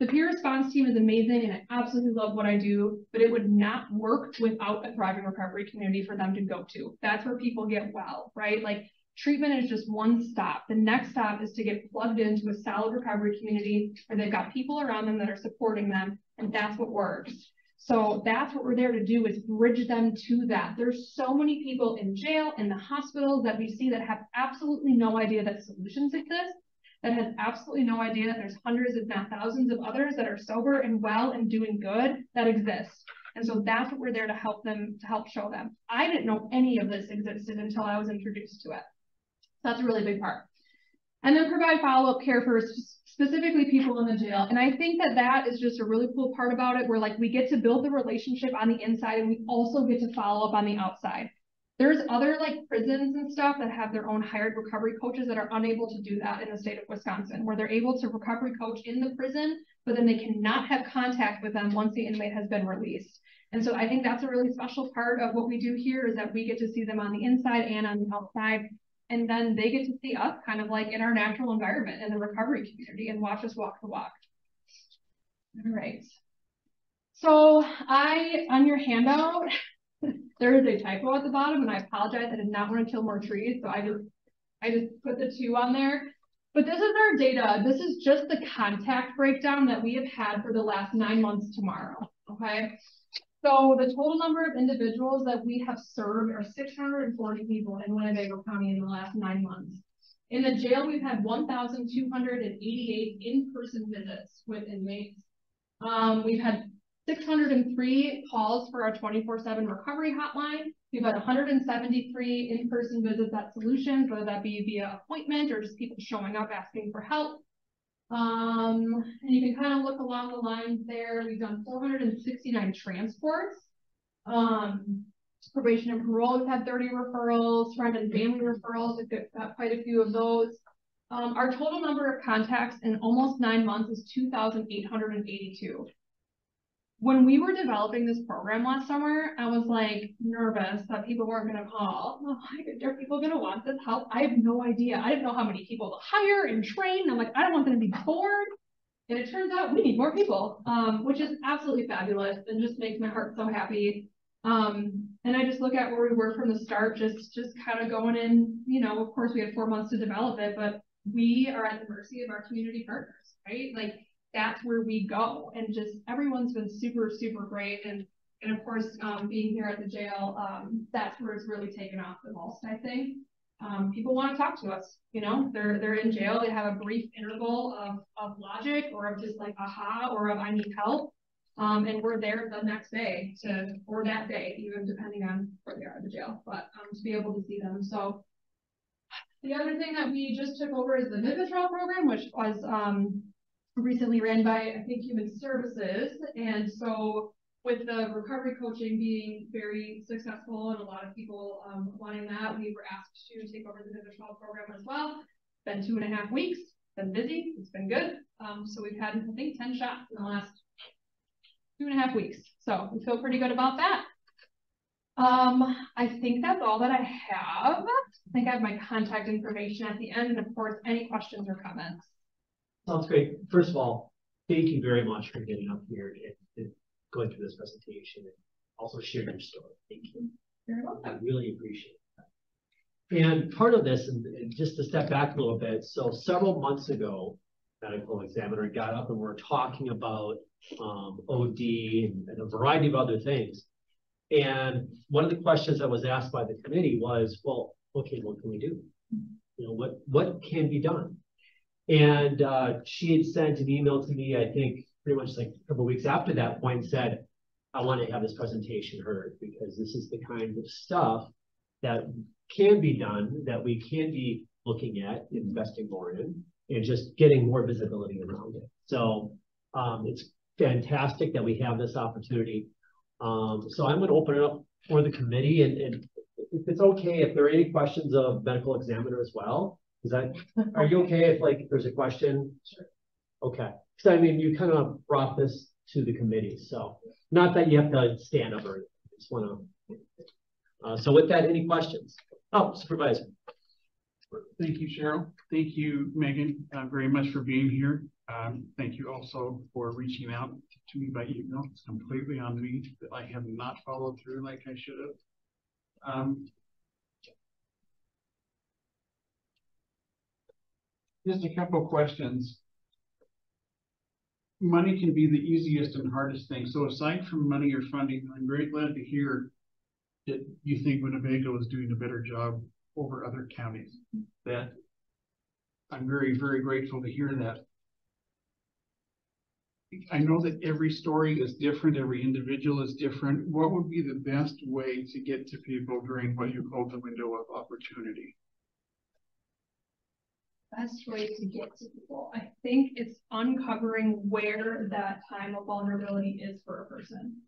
S6: The peer response team is amazing and I absolutely love what I do, but it would not work without a thriving recovery community for them to go to. That's where people get well, right? Like, treatment is just one stop. The next stop is to get plugged into a solid recovery community where they've got people around them that are supporting them, and that's what works. So that's what we're there to do, is bridge them to that. There's so many people in jail, in the hospitals that we see that have absolutely no idea that solutions exist, that has absolutely no idea that there's hundreds, if not thousands, of others that are sober and well and doing good that exist. And so that's what we're there to help them, to help show them. I didn't know any of this existed until I was introduced to it. So that's a really big part. And then provide follow-up care for specifically people in the jail. And I think that that is just a really cool part about it, where like we get to build the relationship on the inside and we also get to follow up on the outside. There's other like prisons and stuff that have their own hired recovery coaches that are unable to do that in the state of Wisconsin, where they're able to recovery coach in the prison, but then they cannot have contact with them once the inmate has been released. And so I think that's a really special part of what we do here, is that we get to see them on the inside and on the outside. And then they get to see us kind of like in our natural environment in the recovery community and watch us walk the walk. All right. So on your handout, there is a typo at the bottom, and I apologize. I did not want to kill more trees, so I just put the 2 on there. But this is our data. This is just the contact breakdown that we have had for the last 9 months tomorrow, okay? So the total number of individuals that we have served are 640 people in Winnebago County in the last 9 months. In the jail, we've had 1,288 in-person visits with inmates. We've had 603 calls for our 24/7 recovery hotline. We've had 173 in-person visits at Solutions, whether that be via appointment or just people showing up asking for help. And you can kind of look along the lines there. We've done 469 transports. Probation and parole, we've had 30 referrals. Friend and family referrals, we've got quite a few of those. Our total number of contacts in almost 9 months is 2,882. When we were developing this program last summer, I was like nervous that people weren't going to call. Oh, are people going to want this help? I have no idea. I didn't know how many people to hire and train. I'm like, I don't want them to be bored. And it turns out we need more people, which is absolutely fabulous and just makes my heart so happy. And I just look at where we were from the start, just kind of going in, you know, of course we had 4 months to develop it, but we are at the mercy of our community partners, right? Like, that's where we go, and just everyone's been super, super great. And of course, being here at the jail, that's where it's really taken off the most, I think. People want to talk to us, you know, they're in jail, they have a brief interval of logic or of just like, aha, or of I need help. And we're there the next day or that day, even depending on where they are at the jail, but to be able to see them. So the other thing that we just took over is the mid-patrol program, which was, recently ran by, I think, Human Services. And so with the recovery coaching being very successful and a lot of people wanting that, we were asked to take over the mid-patrol program as well. Been 2.5 weeks, been busy, it's been good. So we've had, I think, 10 shots in the last 2.5 weeks. So we feel pretty good about that. I think that's all that I have. I think I have my contact information at the end, and of course, any questions or comments.
S1: Sounds great. First of all, thank you very much for getting up here and going through this presentation and also sharing your story. Thank you.
S6: You're welcome.
S1: I really appreciate that. And part of this, and just to step back a little bit, so several months ago, medical examiner got up and we're talking about OD and a variety of other things. And one of the questions that was asked by the committee was, well, okay, what can we do? You know, what can be done? And she had sent an email to me, I think, pretty much like a couple of weeks after that point, and said, I want to have this presentation heard because this is the kind of stuff that can be done, that we can be looking at, investing more in, and just getting more visibility around it. So it's fantastic that we have this opportunity. So I'm going to open it up for the committee, and if it's okay, if there are any questions of medical examiner as well. Are you okay if like there's a question? Sure. Okay. So I mean, you kind of brought this to the committee, so not that you have to stand up or anything. I just want to. So with that, any questions? Oh, Supervisor.
S4: Thank you, Cheryl. Thank you, Megan, very much for being here. Thank you also for reaching out to me by email. It's completely on me that I have not followed through like I should have. Just a couple of questions. Money can be the easiest and hardest thing. So aside from money or funding, I'm very glad to hear that you think Winnebago is doing a better job over other counties. That I'm very, very grateful to hear that. I know that every story is different, every individual is different. What would be the best way to get to people during what you call the window of opportunity?
S6: Best way to get to people, I think it's uncovering where that time of vulnerability is for a person.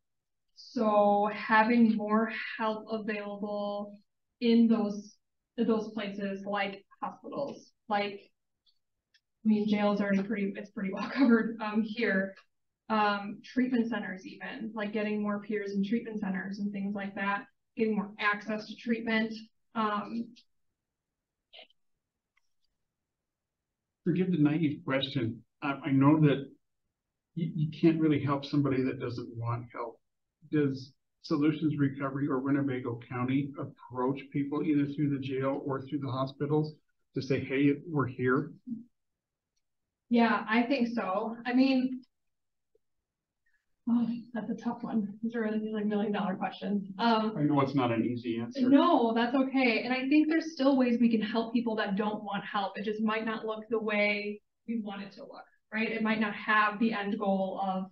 S6: So having more help available in those places, like hospitals, like, I mean, jails are it's pretty well covered here. Treatment centers, even like getting more peers in treatment centers and things like that, getting more access to treatment.
S4: Forgive the naive question. I know that you can't really help somebody that doesn't want help. Does Solutions Recovery or Winnebago County approach people either through the jail or through the hospitals to say, hey, we're here?
S6: Yeah, I think so. I mean, oh, that's a tough one. These are really like $1 million questions.
S4: I know it's not an easy answer.
S6: No, that's okay. And I think there's still ways we can help people that don't want help. It just might not look the way we want it to look, right? It might not have the end goal of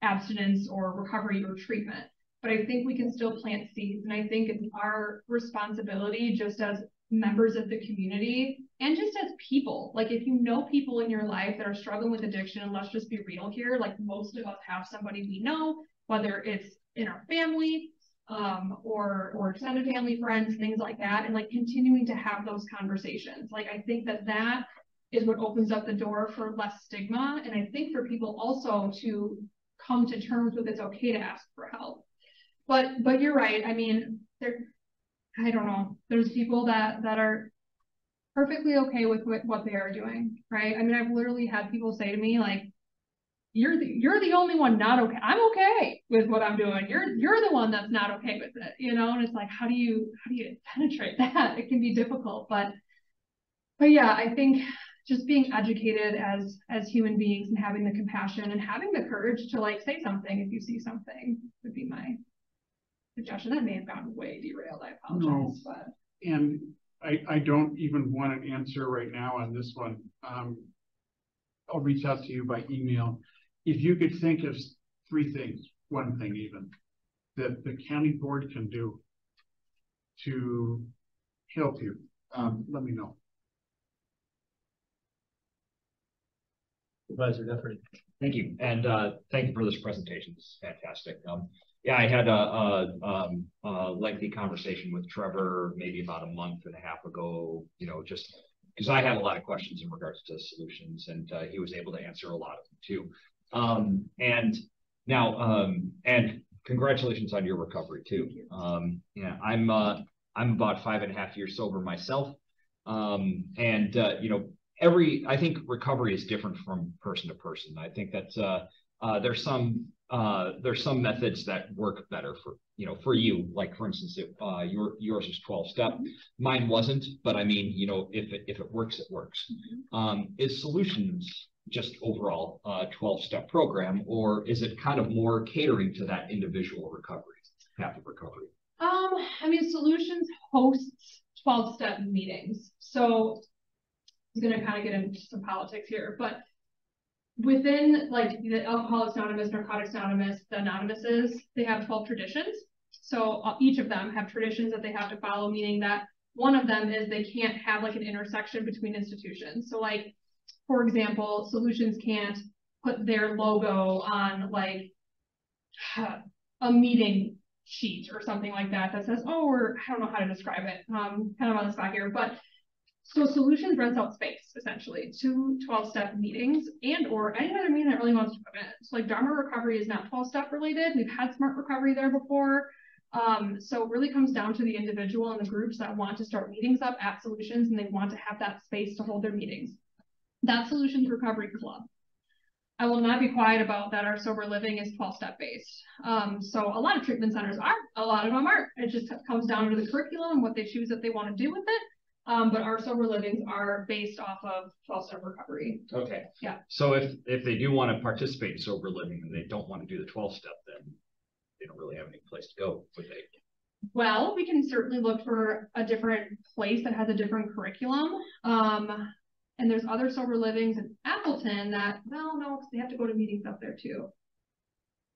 S6: abstinence or recovery or treatment. But I think we can still plant seeds. And I think it's our responsibility just as members of the community and just as people. Like if you know people in your life that are struggling with addiction, and let's just be real here, like most of us have somebody we know, whether it's in our family or extended family, friends, things like that, and like continuing to have those conversations. Like I think that is what opens up the door for less stigma. And I think for people also to come to terms with it's okay to ask for help. But you're right. I mean, I don't know. There's people that are perfectly okay with what they are doing, right? I mean, I've literally had people say to me like, you're the only one not okay. I'm okay with what I'm doing. You're the one that's not okay with it, you know? And it's like, how do you penetrate that? It can be difficult, but yeah, I think just being educated as human beings and having the compassion and having the courage to like say something if you see something would be my suggestion. That may have gotten way derailed. I apologize.
S4: No. But and I don't even want an answer right now on this one. I'll reach out to you by email. If you could think of 3 things, one thing even, that the county board can do to help you, let me know.
S1: Supervisor Jeffrey.
S5: Thank you. And thank you for this presentation. This is fantastic. Yeah, I had a lengthy conversation with Trevor maybe about a month and a half ago, you know, just because I had a lot of questions in regards to solutions, and he was able to answer a lot of them too. And now, and congratulations on your recovery too. Yeah, I'm about 5.5 years sober myself. And you know, I think recovery is different from person to person. I think that there's some methods that work better for you. Like for instance, if yours is 12-step, mine wasn't. But I mean, you know, if it works, it works. Is Solutions just overall 12-step program, or is it kind of more catering to that individual path of recovery?
S6: I mean, Solutions hosts 12-step meetings, so I'm going to kind of get into some politics here, but within like the Alcoholics Anonymous, Narcotics Anonymous, the Anonymouses, they have 12 traditions. So each of them have traditions that they have to follow, meaning that one of them is they can't have like an intersection between institutions. So like, for example, Solutions can't put their logo on like a meeting sheet or something like that says, oh, I don't know how to describe it, kind of on the spot here, but so Solutions rents out space essentially to 12-step meetings and or any other meeting that really wants to come in. So like Dharma Recovery is not 12-step related. We've had Smart Recovery there before. So it really comes down to the individual and the groups that want to start meetings up at Solutions and they want to have that space to hold their meetings. That's Solutions Recovery Club. I will not be quiet about that. Our sober living is 12-step based. So a lot of treatment centers are, a lot of them aren't. It just comes down to the curriculum and what they choose that they want to do with it. But our sober livings are based off of 12-step recovery.
S5: Okay.
S6: Yeah.
S5: So if they do want to participate in sober living and they don't want to do the 12-step, then they don't really have any place to go, would they?
S6: Well, we can certainly look for a different place that has a different curriculum. And there's other sober livings in Appleton that, well, no, because they have to go to meetings up there too.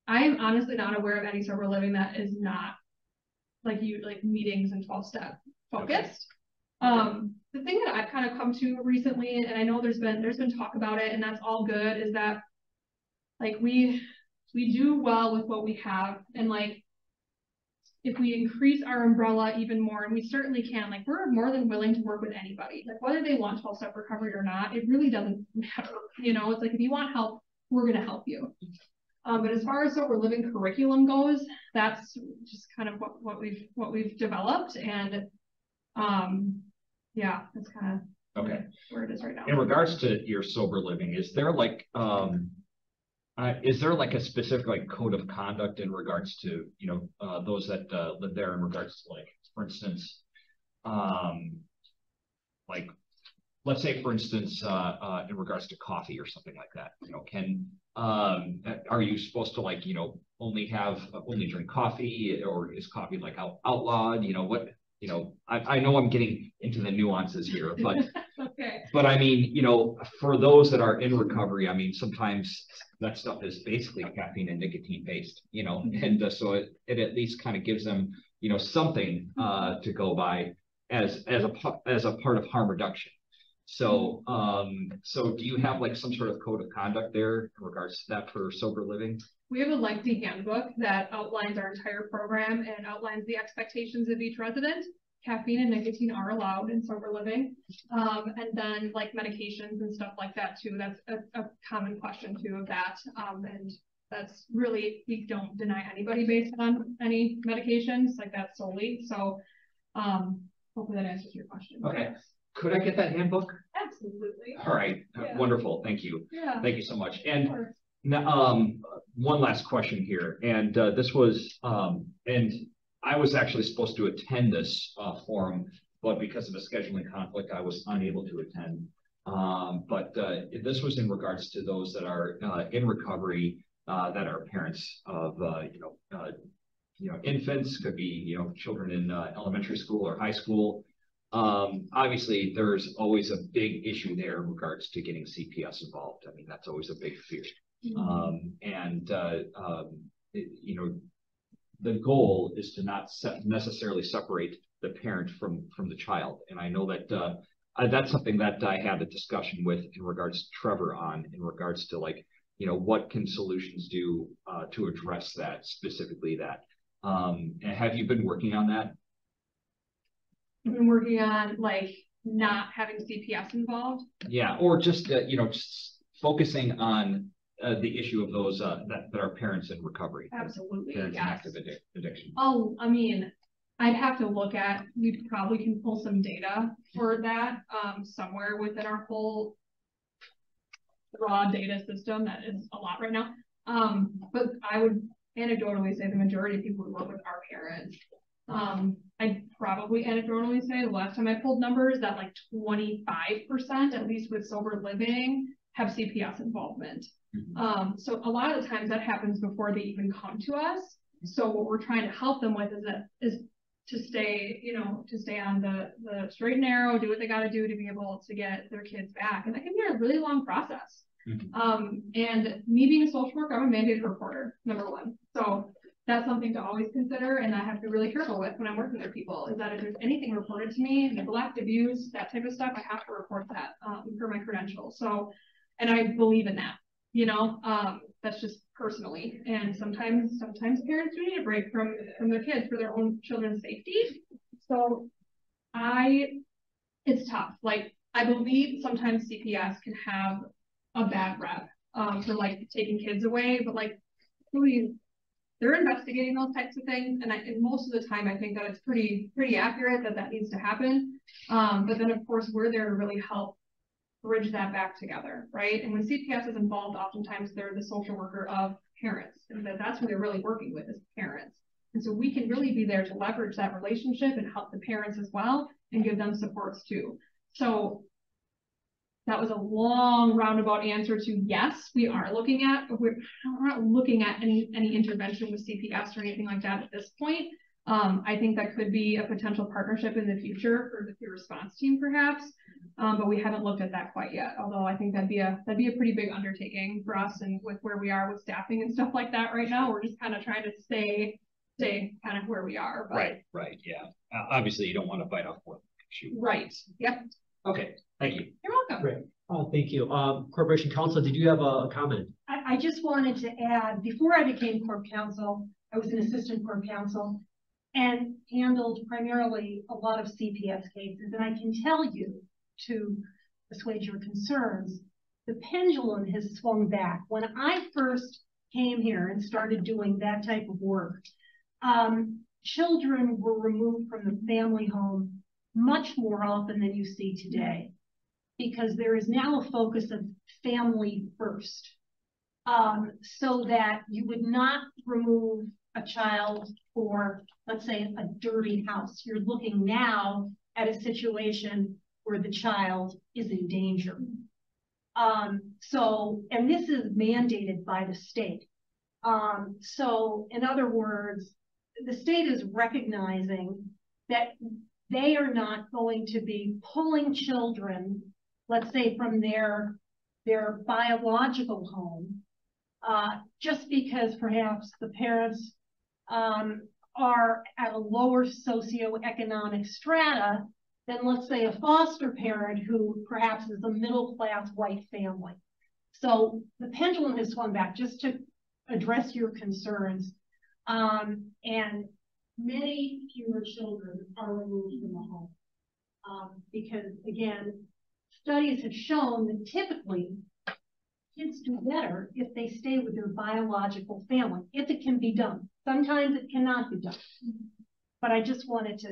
S6: I'm honestly not aware of any sober living that is not like meetings and 12-step focused. Okay. The thing that I've kind of come to recently, and I know there's been talk about it, and that's all good, is that like we do well with what we have, and like if we increase our umbrella even more, and we certainly can, like, we're more than willing to work with anybody, like whether they want 12-step recovery or not, it really doesn't matter. You know, it's like, if you want help, we're going to help you. But as far as sober living curriculum goes, that's just kind of what we've developed, and yeah, that's kind of
S5: Okay.
S6: where it is right now.
S5: In regards to your sober living, is there like a specific like code of conduct in regards to, you know, those that live there, in regards to, like, for instance, like, let's say, for instance, in regards to coffee or something like that, you know, are you supposed to, like, you know, only drink coffee, or is coffee like outlawed? You know, what, you know, I know I'm getting into the nuances here, but
S6: Okay.
S5: but I mean, you know, for those that are in recovery, I mean, sometimes that stuff is basically caffeine and nicotine based, you know, and so it at least kind of gives them, you know, something to go by as a part of harm reduction. So, so do you have like some sort of code of conduct there in regards to that for sober living?
S6: We have a lengthy handbook that outlines our entire program and outlines the expectations of each resident. Caffeine and nicotine are allowed in sober living. And then like medications and stuff like that too. That's a common question too of that. And that's really, we don't deny anybody based on any medications like that solely. So hopefully that answers your question.
S5: Okay. Could I get that handbook?
S6: Absolutely.
S5: All right.
S6: Yeah.
S5: Wonderful. Thank you.
S6: Yeah.
S5: Thank you so much. And now, one last question here. And this was, and I was actually supposed to attend this forum, but because of a scheduling conflict, I was unable to attend. But this was in regards to those that are in recovery, that are parents of, infants, could be, you know, children in elementary school or high school. Obviously, there's always a big issue there in regards to getting CPS involved. I mean, that's always a big fear. You know, the goal is to not necessarily separate the parent from the child. And I know that that's something that I had a discussion with in regards to Trevor on, in regards to, like, you know, what can solutions do to address that, specifically that. And have you been working on that?
S6: I've been working on like not having CPS involved.
S5: Yeah, or just you know, just focusing on the issue of those that are parents in recovery.
S6: Absolutely,
S5: parents in
S6: yes.
S5: active addiction.
S6: Oh, I mean, I'd have to look at. We probably can pull some data for that somewhere within our whole raw data system. That is a lot right now. But I would anecdotally say the majority of people who work with are parents. I'd probably anecdotally say the last time I pulled numbers that like 25%, at least with sober living, have CPS involvement. So a lot of the times that happens before they even come to us. So what we're trying to help them with is to stay, you know, to stay on the straight and narrow, do what they got to do to be able to get their kids back. And that can be a really long process. And me being a social worker, I'm a mandated reporter, number one. So that's something to always consider, and I have to be really careful with when I'm working with people, is that if there's anything reported to me, neglect, abuse, that type of stuff, I have to report that for my credentials. So, and I believe in that, you know, that's just personally. And sometimes parents do need a break from their kids for their own children's safety. So it's tough. Like, I believe sometimes CPS can have a bad rep for like taking kids away, but like really, they're investigating those types of things, and most of the time I think that it's pretty accurate that needs to happen. But then of course we're there to really help bridge that back together, right? And when CPS is involved, oftentimes they're the social worker of parents, and that's who they're really working with, is parents. And so we can really be there to leverage that relationship and help the parents as well, and give them supports too. So that was a long roundabout answer to yes, we are looking at, we're not looking at any intervention with CPS or anything like that at this point. I think that could be a potential partnership in the future for the peer response team perhaps, but we haven't looked at that quite yet. Although I think that'd be a pretty big undertaking for us, and with where we are with staffing and stuff like that right now, we're just kind of trying to stay kind of where we are. But...
S5: Right, yeah. Obviously, you don't want to bite off one shoe.
S6: Right. Yep.
S5: Okay. Thank you.
S6: You're welcome.
S1: Great. Thank you. Corporation Counsel, did you have a comment?
S7: I just wanted to add, before I became Corp Counsel, I was an assistant Corp Counsel. and handled primarily a lot of CPS cases. And I can tell you, to assuage your concerns, the pendulum has swung back. When I first came here and started doing that type of work, children were removed from the family home much more often than you see today, because there is now a focus of family first, so that you would not remove a child for, let's say, a dirty house. You're looking now at a situation where the child is in danger. And this is mandated by the state. So in other words, the state is recognizing that they are not going to be pulling children, let's say, from their biological home, just because perhaps the parents are at a lower socioeconomic strata than, let's say, a foster parent who perhaps is a middle-class white family. So the pendulum has swung back, just to address your concerns. And many fewer children are removed from the home. Because, again, studies have shown that typically kids do better if they stay with their biological family, if it can be done. Sometimes it cannot be done. But I just wanted to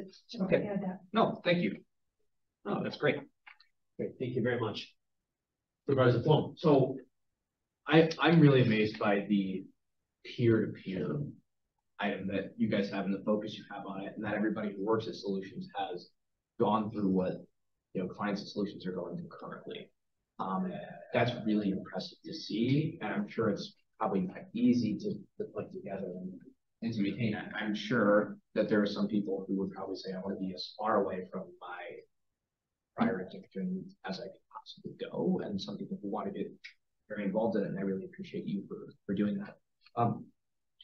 S7: add that.
S5: No, thank you. No, that's great.
S1: Great, thank you very much. Supervisor Plum.
S2: So I'm really amazed by the peer-to-peer item that you guys have and the focus you have on it, and that everybody who works at Solutions has gone through what, you know, clients at Solutions are going through currently. That's really impressive to see, and I'm sure it's probably not easy to put together and to maintain. I'm sure that there are some people who would probably say, I want to be as far away from my prior addiction as I can possibly go, and some people who want to get very involved in it, and I really appreciate you for doing that.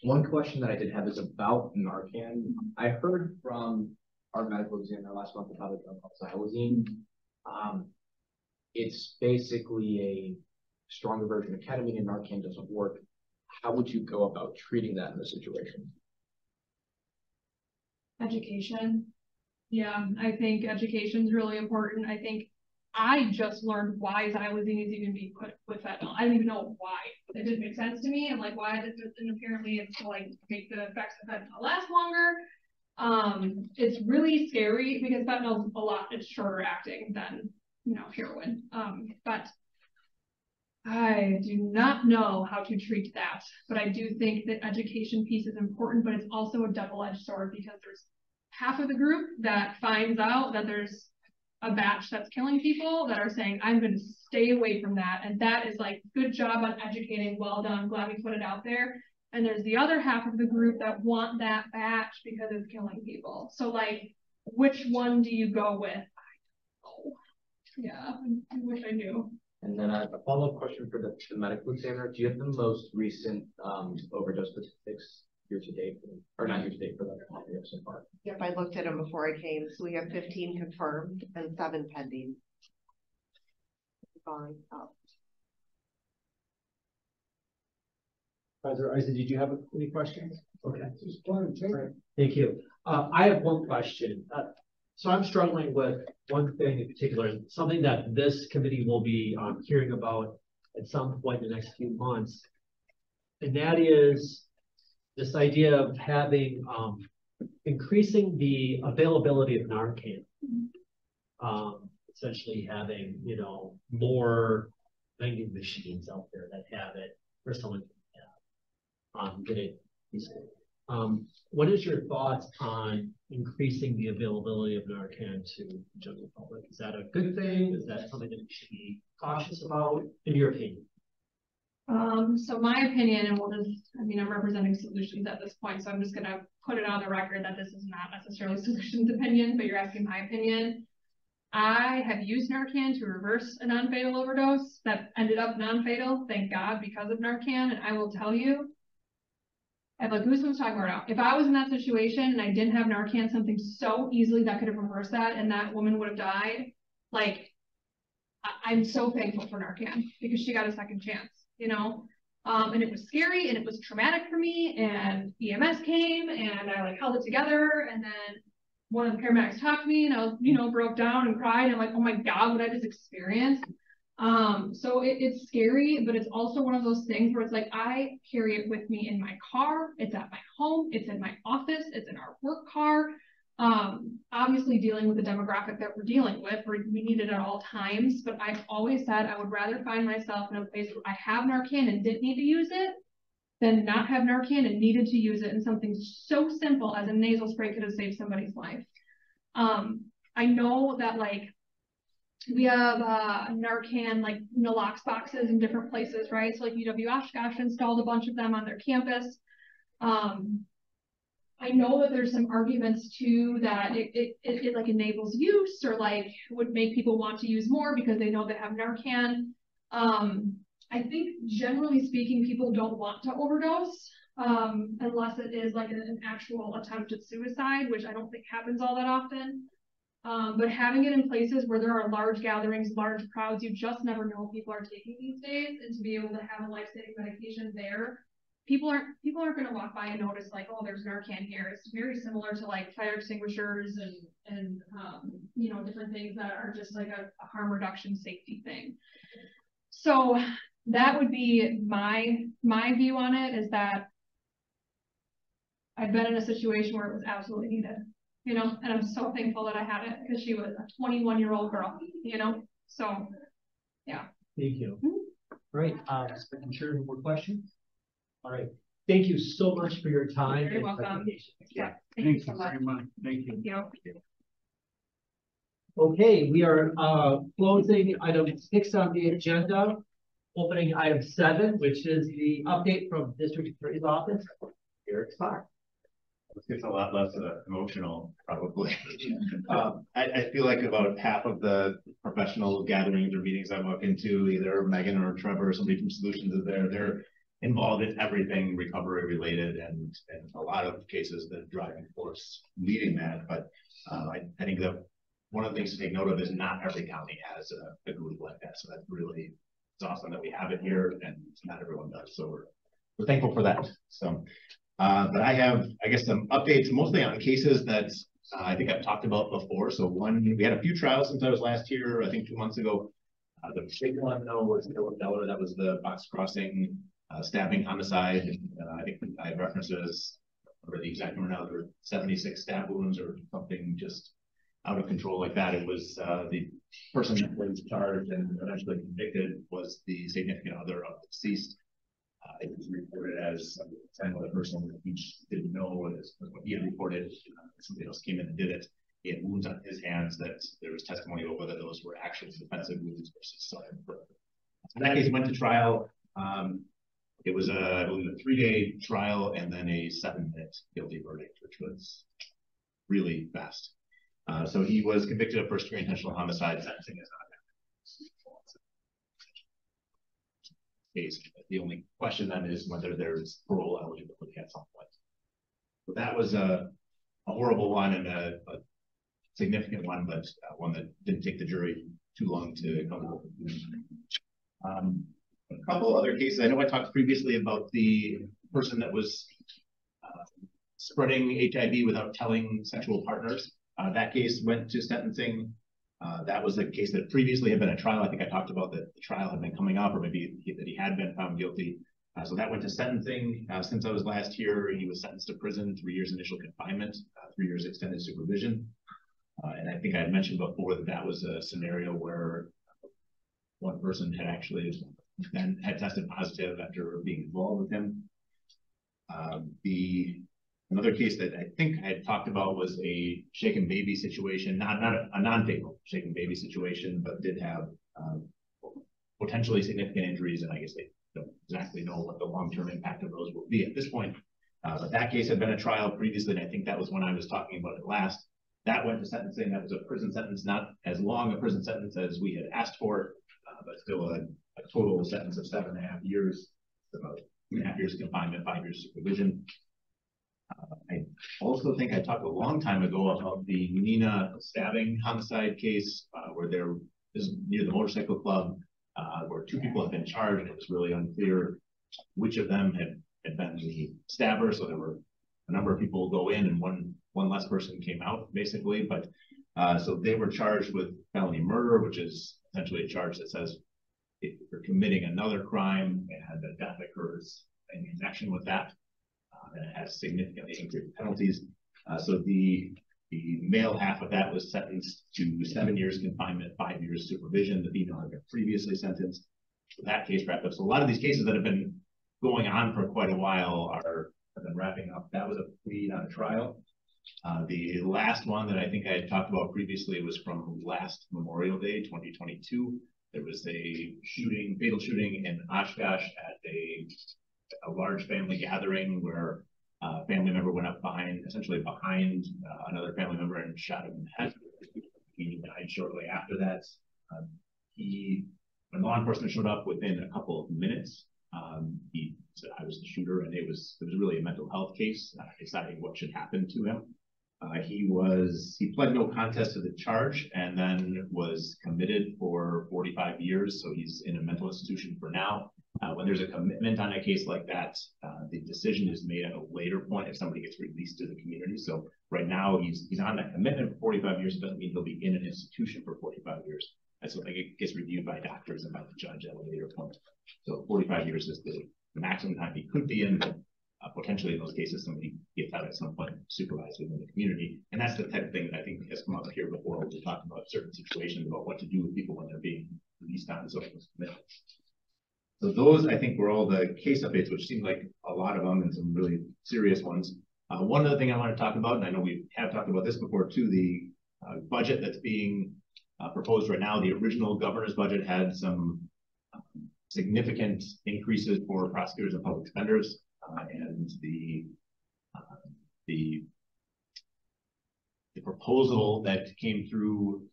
S2: One question that I did have is about Narcan. I heard from our medical examiner last month about a drug called xylazine. It's basically a stronger version of ketamine, and Narcan doesn't work. How would you go about treating that in this situation?
S6: Education. Yeah, I think education is really important. I think I just learned why xylazine is even being put with fentanyl. I didn't even know why. It didn't make sense to me. I'm like, why did this? And apparently it's to like make the effects of fentanyl last longer. It's really scary because fentanyl's it's shorter acting than, you know, heroin. But I do not know how to treat that. But I do think that education piece is important, but it's also a double-edged sword, because there's half of the group that finds out that there's a batch that's killing people that are saying, I'm going to stay away from that. And that is like, good job on educating. Well done. Glad we put it out there. And there's the other half of the group that want that batch because it's killing people. So like, which one do you go with? I don't know. Yeah, I wish I knew.
S2: And then a follow-up question for the medical examiner. Do you have the most recent overdose statistics year to date, or not year to date, for the year so far?
S8: Yep, I looked at them before I came. So we have 15 confirmed and 7 pending.
S1: Professor Isaac, did you have any questions? Okay. Thank you. I have one question. So I'm struggling with one thing in particular, something that this committee will be hearing about at some point in the next few months. And that is this idea of having, increasing the availability of Narcan. Essentially having, you know, more vending machines out there that have it, for someone to have, get it easily. What is your thoughts on increasing the availability of Narcan to the general public? Is that a good thing? Is that something that we should be cautious about, in your opinion?
S6: So my opinion, and we'll just, I mean, I'm representing Solutions at this point, so I'm just gonna put it on the record that this is not necessarily Solutions' opinion, but you're asking my opinion. I have used Narcan to reverse a non-fatal overdose that ended up non-fatal, thank God, because of Narcan, and I will tell you, I have like goosebumps talking about it. If I was in that situation and I didn't have Narcan, something so easily that could have reversed that and that woman would have died, like, I'm so thankful for Narcan because she got a second chance, you know? And it was scary and it was traumatic for me, and EMS came and I like held it together, and then one of the paramedics talked to me and I was, you know, broke down and cried. And I'm like, oh my God, what I just experienced. So it's scary, but it's also one of those things where it's like, I carry it with me in my car. It's at my home. It's in my office. It's in our work car. Obviously dealing with the demographic that we're dealing with, we need it at all times, but I've always said I would rather find myself in a place where I have Narcan and didn't need to use it than not have Narcan and needed to use it, and something so simple as a nasal spray could have saved somebody's life. I know that like we have Narcan like Nalox boxes in different places, right? So like UW-Oshkosh installed a bunch of them on their campus. I know that there's some arguments too that it like enables use or like would make people want to use more because they know they have Narcan. I think generally speaking, people don't want to overdose unless it is like an actual attempted suicide, which I don't think happens all that often. But having it in places where there are large gatherings, large crowds, you just never know what people are taking these days, and to be able to have a life-saving medication there, people aren't going to walk by and notice like, oh, there's Narcan here. It's very similar to like fire extinguishers and you know, different things that are just like a harm reduction safety thing. So that would be my view on it, is that I've been in a situation where it was absolutely needed, you know, and I'm so thankful that I had it because she was a 21-year-old girl, you know, so yeah.
S1: Thank you. Great. Just making sure, any more questions? All right. Thank you so much for your time.
S6: You're welcome.
S1: Yeah.
S6: Thank you so much.
S4: very much. Thank you.
S6: Thank you.
S1: Okay, we are closing item 6 on the agenda, opening item 7, which is the update from District Attorney's Office. Eric Starr.
S9: It's a lot less emotional, probably. I feel like about half of the professional gatherings or meetings I walk into, either Megan or Trevor or somebody from Solutions is there. They're involved in everything recovery related, and in a lot of cases the driving force leading that. But I think that one of the things to take note of is not every county has a group like that. So that's really, it's awesome that we have it here, and not everyone does. So we're thankful for that. So. But I have, I guess, some updates mostly on cases that I think I've talked about before. So one, we had a few trials since I was last here, I think 2 months ago. The big one, though, was Delaware. That was the box crossing stabbing homicide. I think I referenced it as, or the exact number now, there were 76 stab wounds or something just out of control like that. It was the person that was charged and eventually convicted was the significant other of the deceased. It was reported as and the person each didn't know what he had reported. Somebody else came in and did it. He had wounds on his hands that there was testimony about whether those were actual defensive wounds versus self-inflicted. So that case went to trial. It was I believe a 3-day trial and then a 7-minute guilty verdict, which was really fast. So he was convicted of first-degree intentional homicide. Sentencing is not case. The only question then is whether there's parole eligibility at some point. So that was a horrible one and a significant one, but one that didn't take the jury too long to come to a conclusion. A couple other cases. I know I talked previously about the person that was spreading HIV without telling sexual partners. That case went to sentencing. That was a case that previously had been a trial. I think I talked about that the trial had been coming up, or maybe that he had been found guilty. So that went to sentencing. Since I was last here, he was sentenced to prison, 3 years initial confinement, 3 years extended supervision. And I think I had mentioned before that that was a scenario where one person had actually then had tested positive after being involved with him. Another case that I think I had talked about was a shaken baby situation, not a non-fatal shaken baby situation, but did have potentially significant injuries, and I guess they don't exactly know what the long-term impact of those will be at this point. But that case had been a trial previously, and I think that was when I was talking about it last. That went to sentencing. That was a prison sentence, not as long a prison sentence as we had asked for, but still a total sentence of 7.5 years, about 2.5 years confinement, 5 years supervision. I also think I talked a long time ago about the Nina stabbing homicide case where there is near the motorcycle club where 2 people have been charged, and it was really unclear which of them had been the stabber. So there were a number of people go in and one less person came out basically, but so they were charged with felony murder, which is essentially a charge that says if you're committing another crime and a death occurs in connection with that, then it has significantly increased penalties. So the male half of that was sentenced to 7 years confinement, 5 years supervision. The female had been previously sentenced. So that case wrapped up. So a lot of these cases that have been going on for quite a while have been wrapping up. That was a plea, not a trial. The last one that I think I had talked about previously was from last Memorial Day, 2022. There was a fatal shooting in Oshkosh at a large family gathering where a family member went up essentially behind another family member and shot him in the head. He died shortly after that. When law enforcement showed up within a couple of minutes, he said, "I was the shooter," and it was really a mental health case, deciding what should happen to him. He pled no contest to the charge and then was committed for 45 years. So he's in a mental institution for now. When there's a commitment on a case like that, the decision is made at a later point if somebody gets released to the community. So right now he's on that commitment for 45 years. It doesn't mean he'll be in an institution for 45 years. That's something that gets reviewed by doctors and by the judge at a later point. So 45 years is the maximum time he could be in. Potentially in those cases, somebody gets out at some point supervised within the community. And that's the type of thing that I think has come up here before when we talk about certain situations about what to do with people when they're being released on social commitments. So those, I think, were all the case updates, which seemed like a lot of them and some really serious ones. One other thing I want to talk about, and I know we have talked about this before too, the budget that's being proposed right now. The original governor's budget had some significant increases for prosecutors and public defenders. And the proposal that came through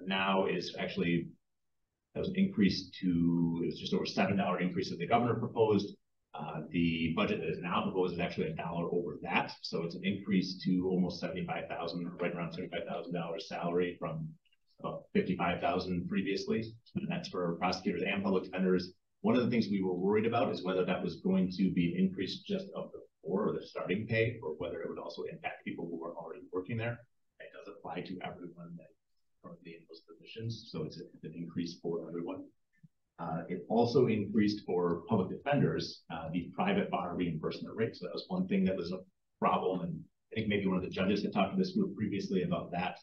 S9: now is actually, that was increased to, it was just over $7 increase that the governor proposed. The budget that is now proposed is actually $1 over that. So it's an increase to almost $75,000, right around $75,000 salary from about $55,000 previously. And that's for prosecutors and public defenders. One of the things we were worried about is whether that was going to be an increase just of the floor or the starting pay, or whether it would also impact people who are already working there. It does apply to everyone that is currently in those positions, so it's an increase for everyone. It also increased for public defenders the private bar reimbursement rate. So that was one thing that was a problem, and I think maybe one of the judges had talked to this group previously about that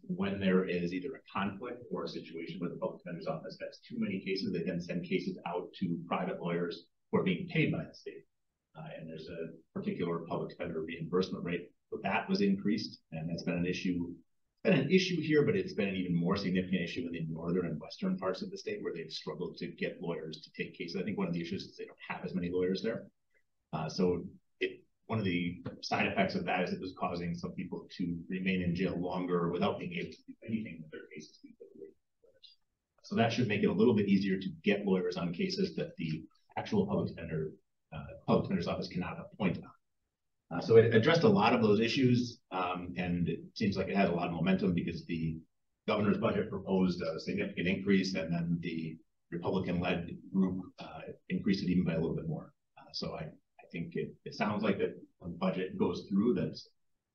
S9: when there is either a conflict or a situation where the public defender's office has too many cases, they then send cases out to private lawyers who are being paid by the state. And there's a particular public defender reimbursement rate. So that was increased, and that's been an issue. It's been an issue here, but it's been an even more significant issue in the northern and western parts of the state where they've struggled to get lawyers to take cases. I think one of the issues is they don't have as many lawyers there. One of the side effects of that is it was causing some people to remain in jail longer without being able to do anything with their cases. So that should make it a little bit easier to get lawyers on cases that the actual public defender's office cannot appoint on. So it addressed a lot of those issues, and it seems like it has a lot of momentum because the governor's budget proposed a significant increase, and then the Republican-led group increased it even by a little bit more. So I think it sounds like that when the budget goes through, that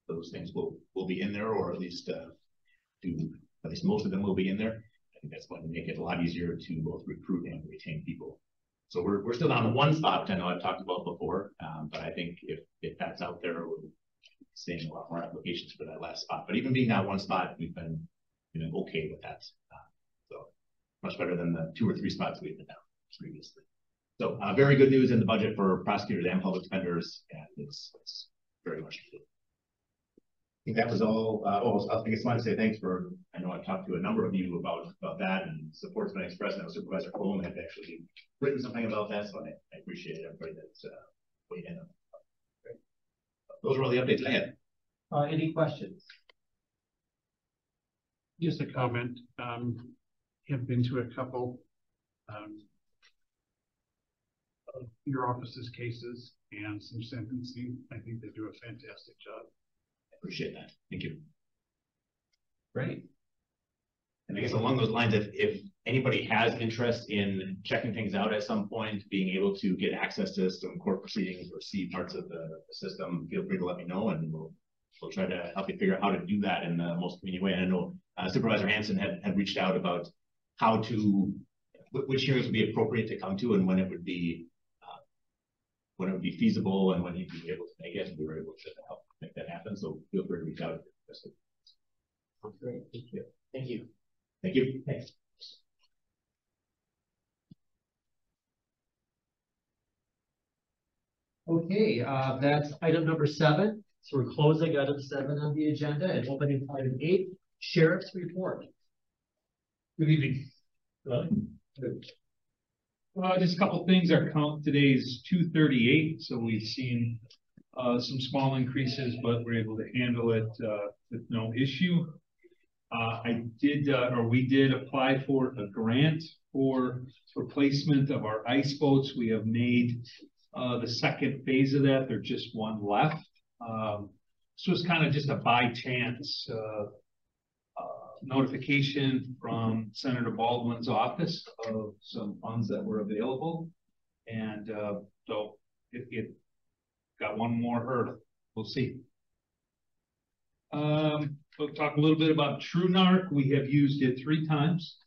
S9: those things will be in there, or at least most of them will be in there. I think that's going to make it a lot easier to both recruit and retain people. So we're still down to one spot, which I know I've talked about before, but I think if that's out there, we'll be seeing a lot more applications for that last spot. But even being that one spot, we've been okay with that. So much better than the 2 or 3 spots we've been down previously. So very good news in the budget for prosecutors and public defenders, and it's very much needed. I think that was all. I guess I want to say thanks for, I know I've talked to a number of you about that, and support's been expressed. I know Supervisor Coleman had actually written something about that, so I appreciate everybody that's weighed in on that. Those are all the updates I had.
S1: Any questions?
S4: Just a comment. Have been to a couple of your office's cases and some sentencing. I think they do a fantastic job.
S9: I appreciate that. Thank you.
S1: Great.
S9: And I guess along those lines, if anybody has interest in checking things out at some point, being able to get access to some court proceedings or see parts of the system, feel free to let me know, and we'll try to help you figure out how to do that in the most convenient way. And I know Supervisor Hanson had reached out about how to, which hearings would be appropriate to come to and when it would be feasible and when he'd be able to make it. We were able to help make that happen. So feel free to reach out.
S1: Great, thank you. Thank you.
S9: Thank you.
S1: Thanks. Okay, that's item number 7. So we're closing item 7 on the agenda and opening item 8, Sheriff's Report.
S4: Good evening. Just a couple things. Our count today is 238, so we've seen some small increases, but we're able to handle it with no issue. We did apply for a grant for replacement of our ice boats. We have made the second phase of that. There's just one left. This was kind of just a by chance notification from Senator Baldwin's office of some funds that were available. And so it got one more hurdle. We'll see. We'll talk a little bit about TrueNarc. We have used it 3 times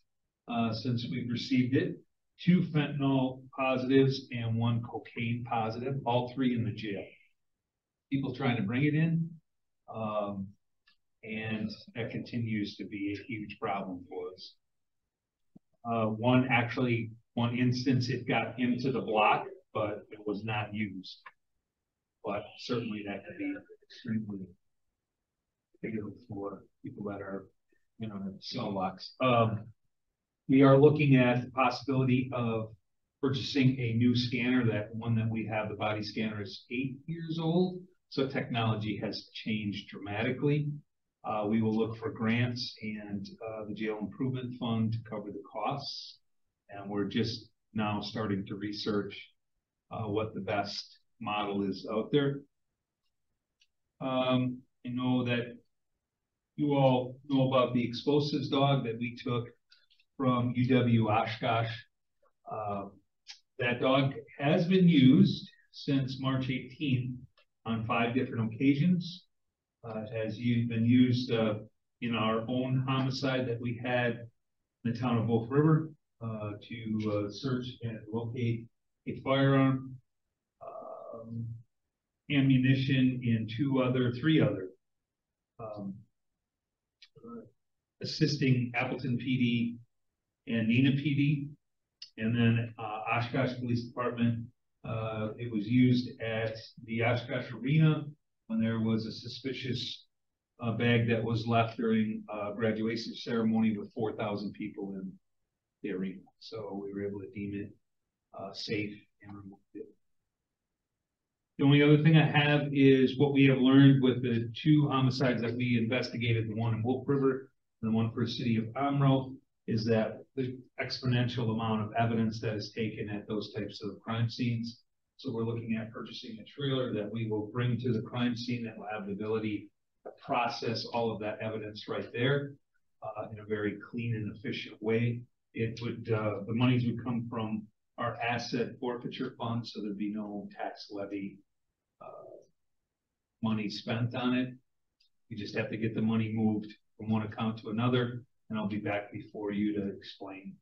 S4: since we've received it. 2 fentanyl positives and 1 cocaine positive, all 3 in the jail. People trying to bring it in, and that continues to be a huge problem for us. One instance, it got into the block, but it was not used. But certainly that could be extremely fatal for people that are, in cell blocks. We are looking at the possibility of purchasing a new scanner. That one that we have, the body scanner, is 8 years old. So technology has changed dramatically. We will look for grants and the jail improvement fund to cover the costs. And we're just now starting to research what the best model is out there. I know that you all know about the explosives dog that we took from UW Oshkosh. That dog has been used since March 18th on 5 different occasions. It has been used in our own homicide that we had in the town of Wolf River to search and locate a firearm, ammunition in 3 other assisting Appleton PD and Neenah PD, and then Oshkosh Police Department. It was used at the Oshkosh Arena when there was a suspicious bag that was left during a graduation ceremony with 4,000 people in the arena. So we were able to deem it safe and remove it. The only other thing I have is what we have learned with the 2 homicides that we investigated, the one in Wolf River and the one for the city of Amro, is that the exponential amount of evidence that is taken at those types of crime scenes. So we're looking at purchasing a trailer that we will bring to the crime scene that will have the ability to process all of that evidence right there in a very clean and efficient way. It would, the monies would come from our asset forfeiture fund, so there'd be no tax levy money spent on it. We just have to get the money moved from one account to another, and I'll be back before you to explain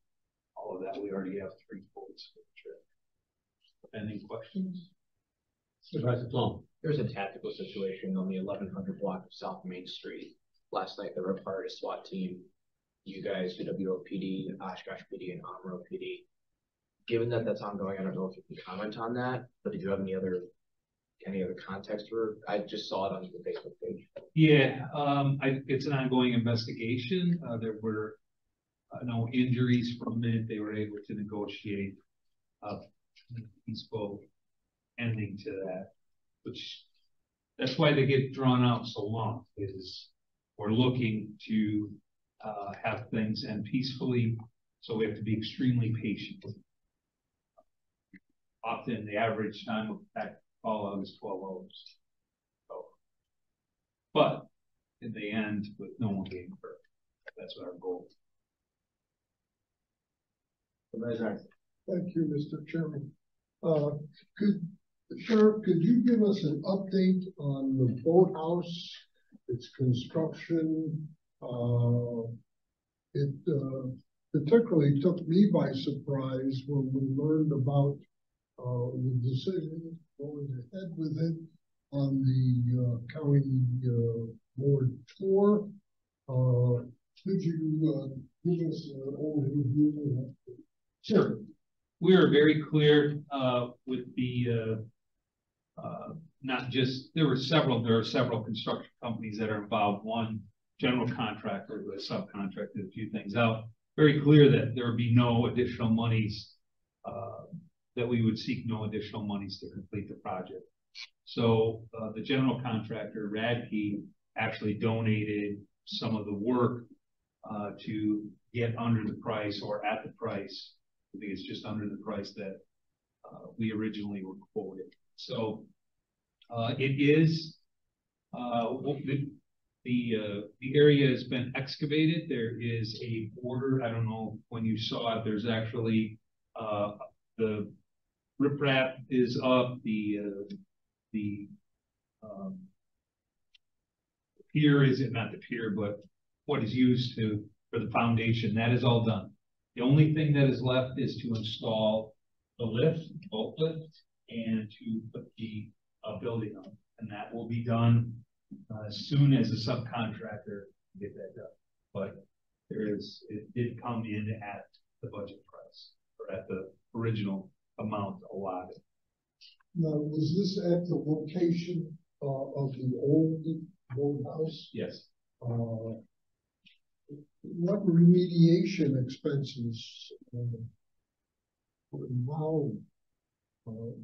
S4: all of that. We already have 3 quotes for the trip. Any questions?
S1: Supervisor Plum.
S2: There's a tactical situation on the 1100 block of South Main Street. Last night, they were a part of a SWAT team. You guys, UWO PD, Oshkosh PD, and Amro PD. Given that that's ongoing, I don't know if you can comment on that, but did you have any other context for? I just saw it on your Facebook page.
S4: Yeah, it's an ongoing investigation. There were no injuries from it. They were able to negotiate a peaceful ending to that, which that's why they get drawn out so long, is we're looking to have things end peacefully, so we have to be extremely patient. Often the average time of that fallout is 12 hours. So, but in the end, with no one getting hurt, that's our goal.
S10: Thank you, Mr. Chairman. Sheriff, could you give us an update on the boathouse, its construction? It particularly took me by surprise when we learned about the decision going ahead with it on the county board tour. Could you give us an overview?
S11: Sure. We are very clear with the not just there are several construction companies that are involved. One general contractor who has subcontracted a few things out. Very clear that there would be no additional monies, that we would seek no additional monies to complete the project. So the general contractor, Radke, actually donated some of the work to get under the price or at the price. I think it's just under the price that we originally were quoted. So it is the area has been excavated. There is a border. I don't know when you saw it. There's actually the riprap is up. The pier is it not the pier, but what is used for the foundation. That is all done. The only thing that is left is to install the lift, boat lift, and to put the building up, and that will be done as soon as the subcontractor get that done. But it did come in at the budget price or at the original amount allotted.
S10: Now, was this at the location of the old boathouse?
S11: Yes.
S10: What remediation expenses were involved?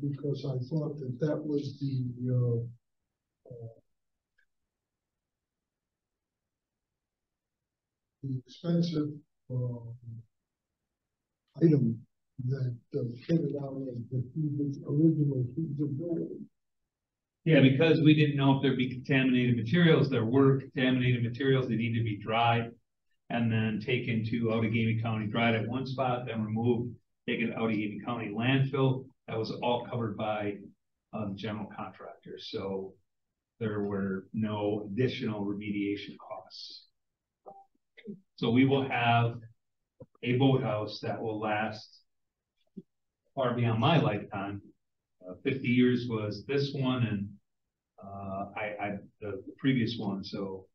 S10: Because I thought that was the expensive item that fitted out of the original feasibility.
S11: Yeah, because we didn't know if there'd be contaminated materials. There were contaminated materials that needed to be dried and then taken to Outagamie County, dried at one spot, then removed, taken to Outagamie County landfill. That was all covered by the general contractor. So there were no additional remediation costs. So we will have a boathouse that will last far beyond my lifetime. 50 years was this one, and the previous one, so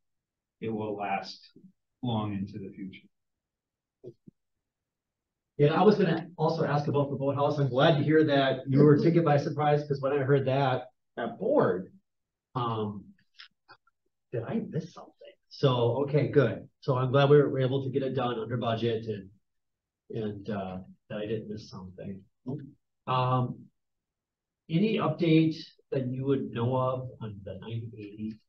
S11: it will last long into the future.
S1: Yeah, I was going to also ask about the boathouse. I'm glad to hear that you were taken by surprise, because when I heard that board, did I miss something? So okay, good. So I'm glad we were able to get it done under budget and that I didn't miss something. Any update that you would know of on the 980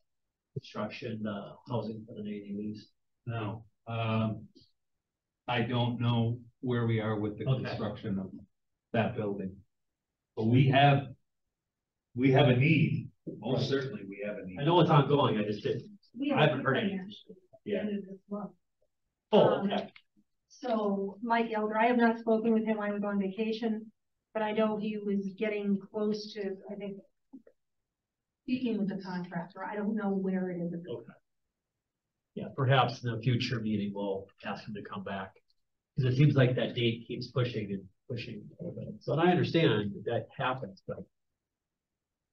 S1: construction, the housing for the 980s?
S11: No, I don't know where we are with the construction of that building, but we have a need. Most certainly, we have a need.
S1: I know it's ongoing. I just didn't. I haven't heard any.
S7: Yeah.
S1: Oh, okay.
S7: So Mike Elder, I have not spoken with him. I was on vacation, but I know he was getting close to, I think, speaking with the contractor. I don't know where it is.
S1: Okay. Yeah, perhaps in a future meeting we'll ask him to come back, because it seems like that date keeps pushing and pushing. So I understand that happens, but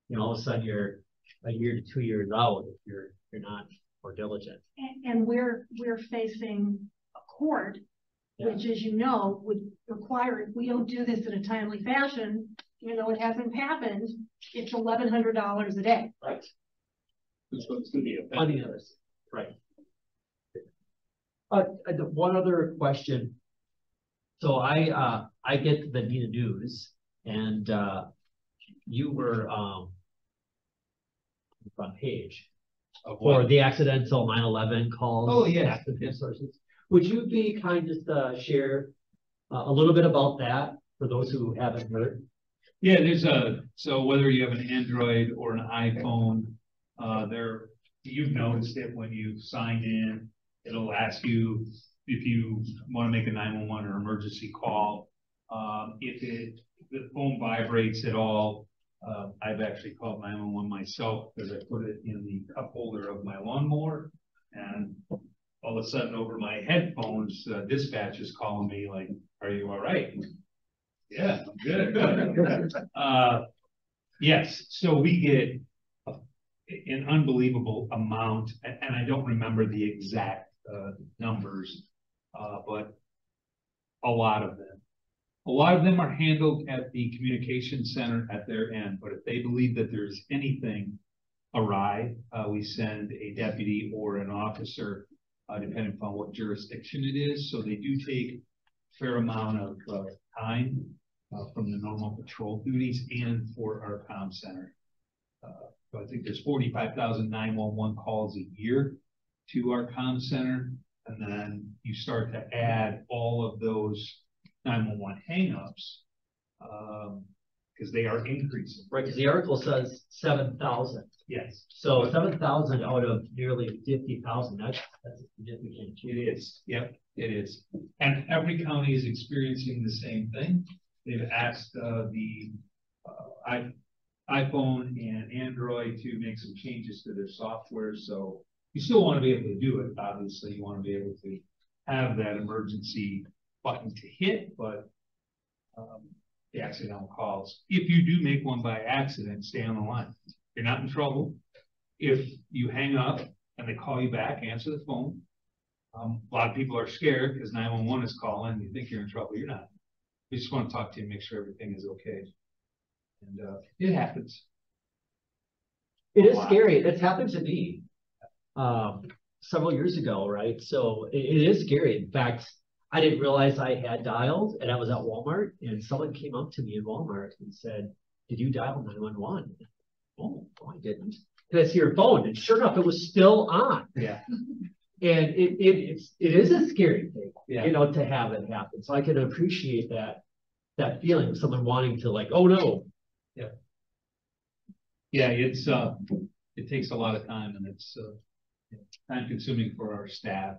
S1: you know, all of a sudden you're a year to 2 years out if you're not more diligent.
S7: And we're facing a court, which, as you know, would require, if we don't do this in a timely fashion, even though it hasn't happened, it's $1,100 a day.
S1: Right.
S11: It's going to be a
S1: Funny others. Right. One other question. So I get the Nina News, and you were front page for the accidental 9/11 calls.
S11: Oh, yes.
S1: Active sources. Would you be kind just to share a little bit about that for those who haven't heard?
S11: Yeah, so whether you have an Android or an iPhone, you've noticed it when you've signed in. It'll ask you if you want to make a 911 or emergency call. If the phone vibrates at all, I've actually called 911 myself because I put it in the cup holder of my lawnmower, and all of a sudden over my headphones, dispatch is calling me like, "Are you all right?" Yeah, I'm good. Yes, so we get an unbelievable amount, and I don't remember the exact numbers, but a lot of them. A lot of them are handled at the communication center at their end, but if they believe that there's anything awry, we send a deputy or an officer, depending upon what jurisdiction it is. So they do take a fair amount of time from the normal patrol duties and for our comm center. So I think there's 45,000 911 calls a year to our comm center. And then you start to add all of those 911 hangups, because they are increasing.
S1: Right, because the article says 7,000.
S11: Yes.
S1: So 7,000 out of nearly 50,000, that's a significant change.
S11: It is, yep, it is. And every county is experiencing the same thing. They've asked the iPhone and Android to make some changes to their software. So you still want to be able to do it. Obviously, you want to be able to have that emergency button to hit, but the accidental calls. If you do make one by accident, stay on the line. You're not in trouble. If you hang up and they call you back, answer the phone. A lot of people are scared because 911 is calling and you think you're in trouble. You're not. We just want to talk to you and make sure everything is okay. And it happens.
S1: It is scary. It's happened to me several years ago, right? So it is scary. In fact, I didn't realize I had dialed, and I was at Walmart, and someone came up to me in Walmart and said, "Did you dial 911?" Oh, I didn't. And I see your phone, and sure enough, it was still on.
S11: Yeah.
S1: And it is a scary thing,
S11: Yeah.
S1: you know, to have it happen. So I can appreciate that feeling of someone wanting to, like, oh no.
S11: Yeah. Yeah, it's it takes a lot of time, and it's time consuming for our staff.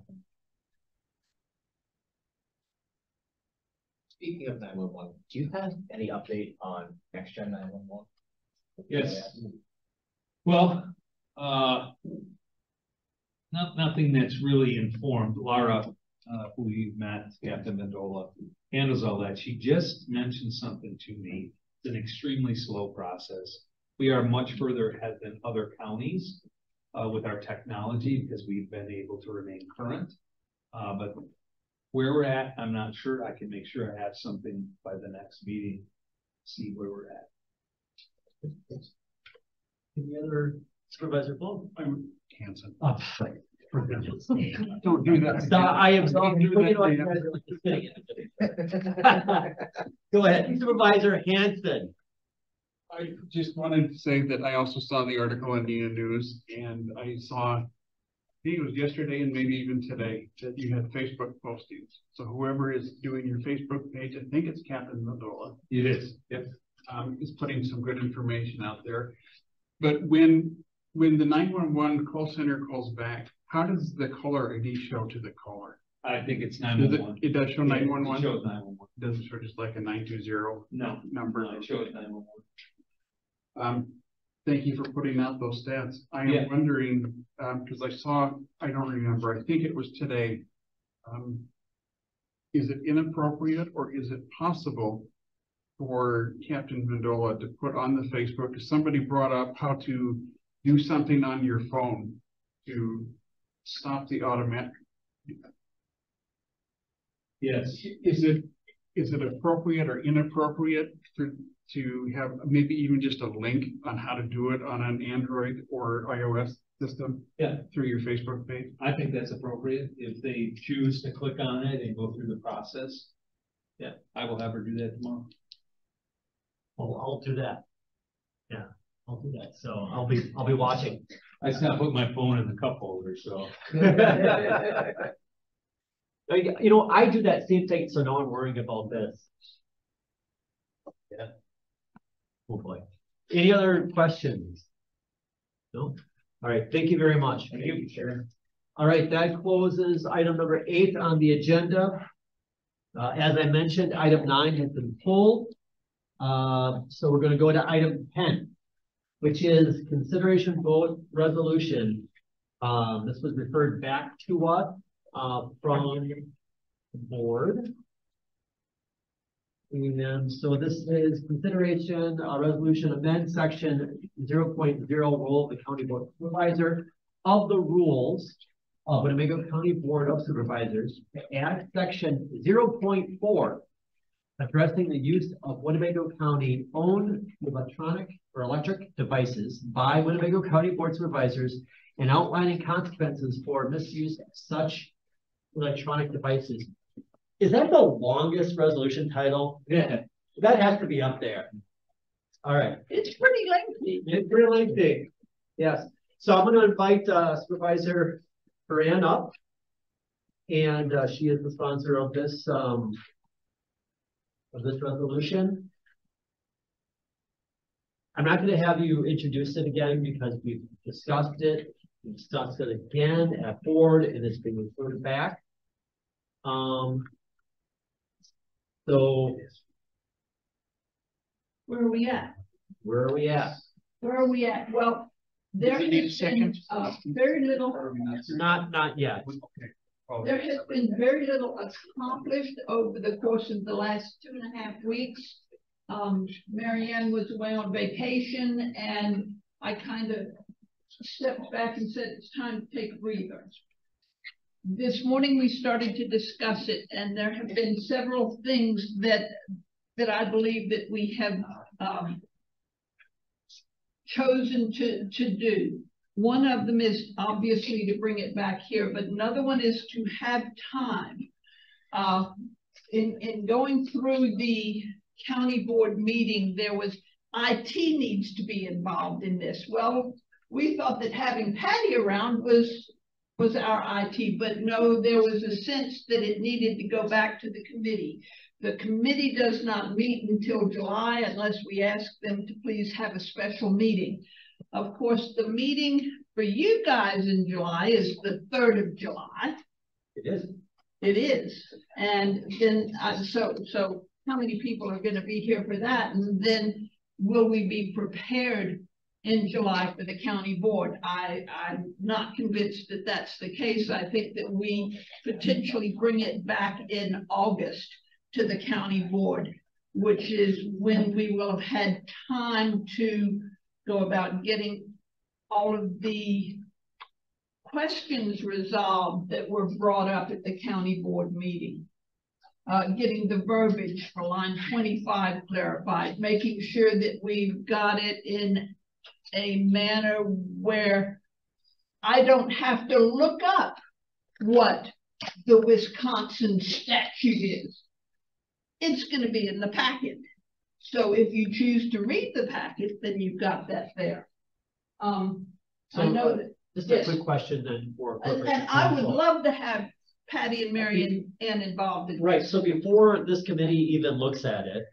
S2: Speaking of 911, do you have any update on next gen 911?
S11: Yes. Well, nothing that's really informed. Laura, who we've met, Captain Mendola, handles all that. She just mentioned something to me. It's an extremely slow process. We are much further ahead than other counties with our technology because we've been able to remain current. But where we're at, I'm not sure. I can make sure I have something by the next meeting, see where we're at.
S1: Any other Supervisor Bull?
S4: I'm Hanson.
S1: Oh, for goodness sake.
S4: Don't do that.
S1: Stop, I am
S4: Don't do
S1: you know what,
S4: that,
S1: you guys are like just kidding it. Go ahead, Supervisor Hanson.
S4: I just wanted to say that I also saw the article in the News, and I saw, I think it was yesterday and maybe even today, that you had Facebook postings. So whoever is doing your Facebook page, I think it's Captain Mendola.
S11: It is. Yep.
S4: Is putting some good information out there. But when the 911 call center calls back, how does the caller ID show to the caller?
S11: I think it's 911.
S4: It does show 911?
S11: It shows 911.
S4: It doesn't show just like a 920 number?
S11: No, it shows 911.
S4: Thank you for putting out those stats. I am wondering, because I saw, I don't remember, I think it was today. Is it inappropriate or is it possible for Captain Mendola to put on the Facebook, because somebody brought up how to do something on your phone to stop the automatic?
S11: Yes.
S4: Is it appropriate or inappropriate to have maybe even just a link on how to do it on an Android or iOS system?
S11: Yeah.
S4: Through your Facebook page?
S11: I think that's appropriate if they choose to click on it and go through the process. Yeah, I will have her do that tomorrow.
S1: Well, I'll do that. Yeah, I'll do that. So I'll be watching.
S11: I just gotta put my phone in the cup holder, so.
S1: You know, I do that same thing, so no one worrying about this. Yeah. Oh boy. Any other questions? No? All right, thank you very much.
S11: Thank you, Chair.
S1: All right, that closes item number 8 on the agenda. As I mentioned, item 9 has been pulled. So we're going to go to item 10, which is consideration vote resolution. This was referred back to us from the board. And so this is consideration, resolution amend section 0.0 rule of the county board of supervisor of the rules of Winnebago County Board of Supervisors to add section 0.4 addressing the use of Winnebago County owned electronic or electric devices by Winnebago County Board Supervisors and outlining consequences for misuse of such electronic devices. Is that the longest resolution title? Yeah, that has to be up there. All right.
S3: It's pretty lengthy.
S1: It's pretty lengthy. Yes. So I'm going to invite Supervisor Moran up, and she is the sponsor of this resolution. I'm not going to have you introduce it again because we've discussed it. We've discussed it again at board, and it's been referred back. So
S3: Where are we at?
S1: where are we at?
S3: Where are we at? Well, there
S4: Does it need a
S3: has been
S4: second?
S3: very little.
S1: Not yet.
S4: Oh,
S3: There has been very little accomplished over the course of the last 2.5 weeks. Marianne was away on vacation, and I kind of stepped back and said, it's time to take a breather. This morning we started to discuss it, and there have been several things that I believe that we have chosen to do. One of them is obviously to bring it back here, but another one is to have time. In going through the county board meeting, there was IT needs to be involved in this. Well, we thought that having Patty around was our IT, but no, there was a sense that it needed to go back to the committee. The committee does not meet until July unless we ask them to please have a special meeting. Of course, the meeting for you guys in July is the 3rd of July.
S1: It is.
S3: It is. And then, so how many people are going to be here for that? And then will we be prepared in July for the county board? I'm not convinced that that's the case. I think that we potentially bring it back in August to the county board, which is when we will have had time to go about getting all of the questions resolved that were brought up at the county board meeting. Getting the verbiage for line 25 clarified, making sure that we've got it in a manner where I don't have to look up what the Wisconsin statute is. It's going to be in the packet. So if you choose to read the packet, then you've got that there.
S1: So,
S3: I know that.
S1: Just
S3: Yes.
S1: a quick question then for
S3: And I would love to have Patty and Marianne involved in.
S1: Right. So before this committee even looks at it,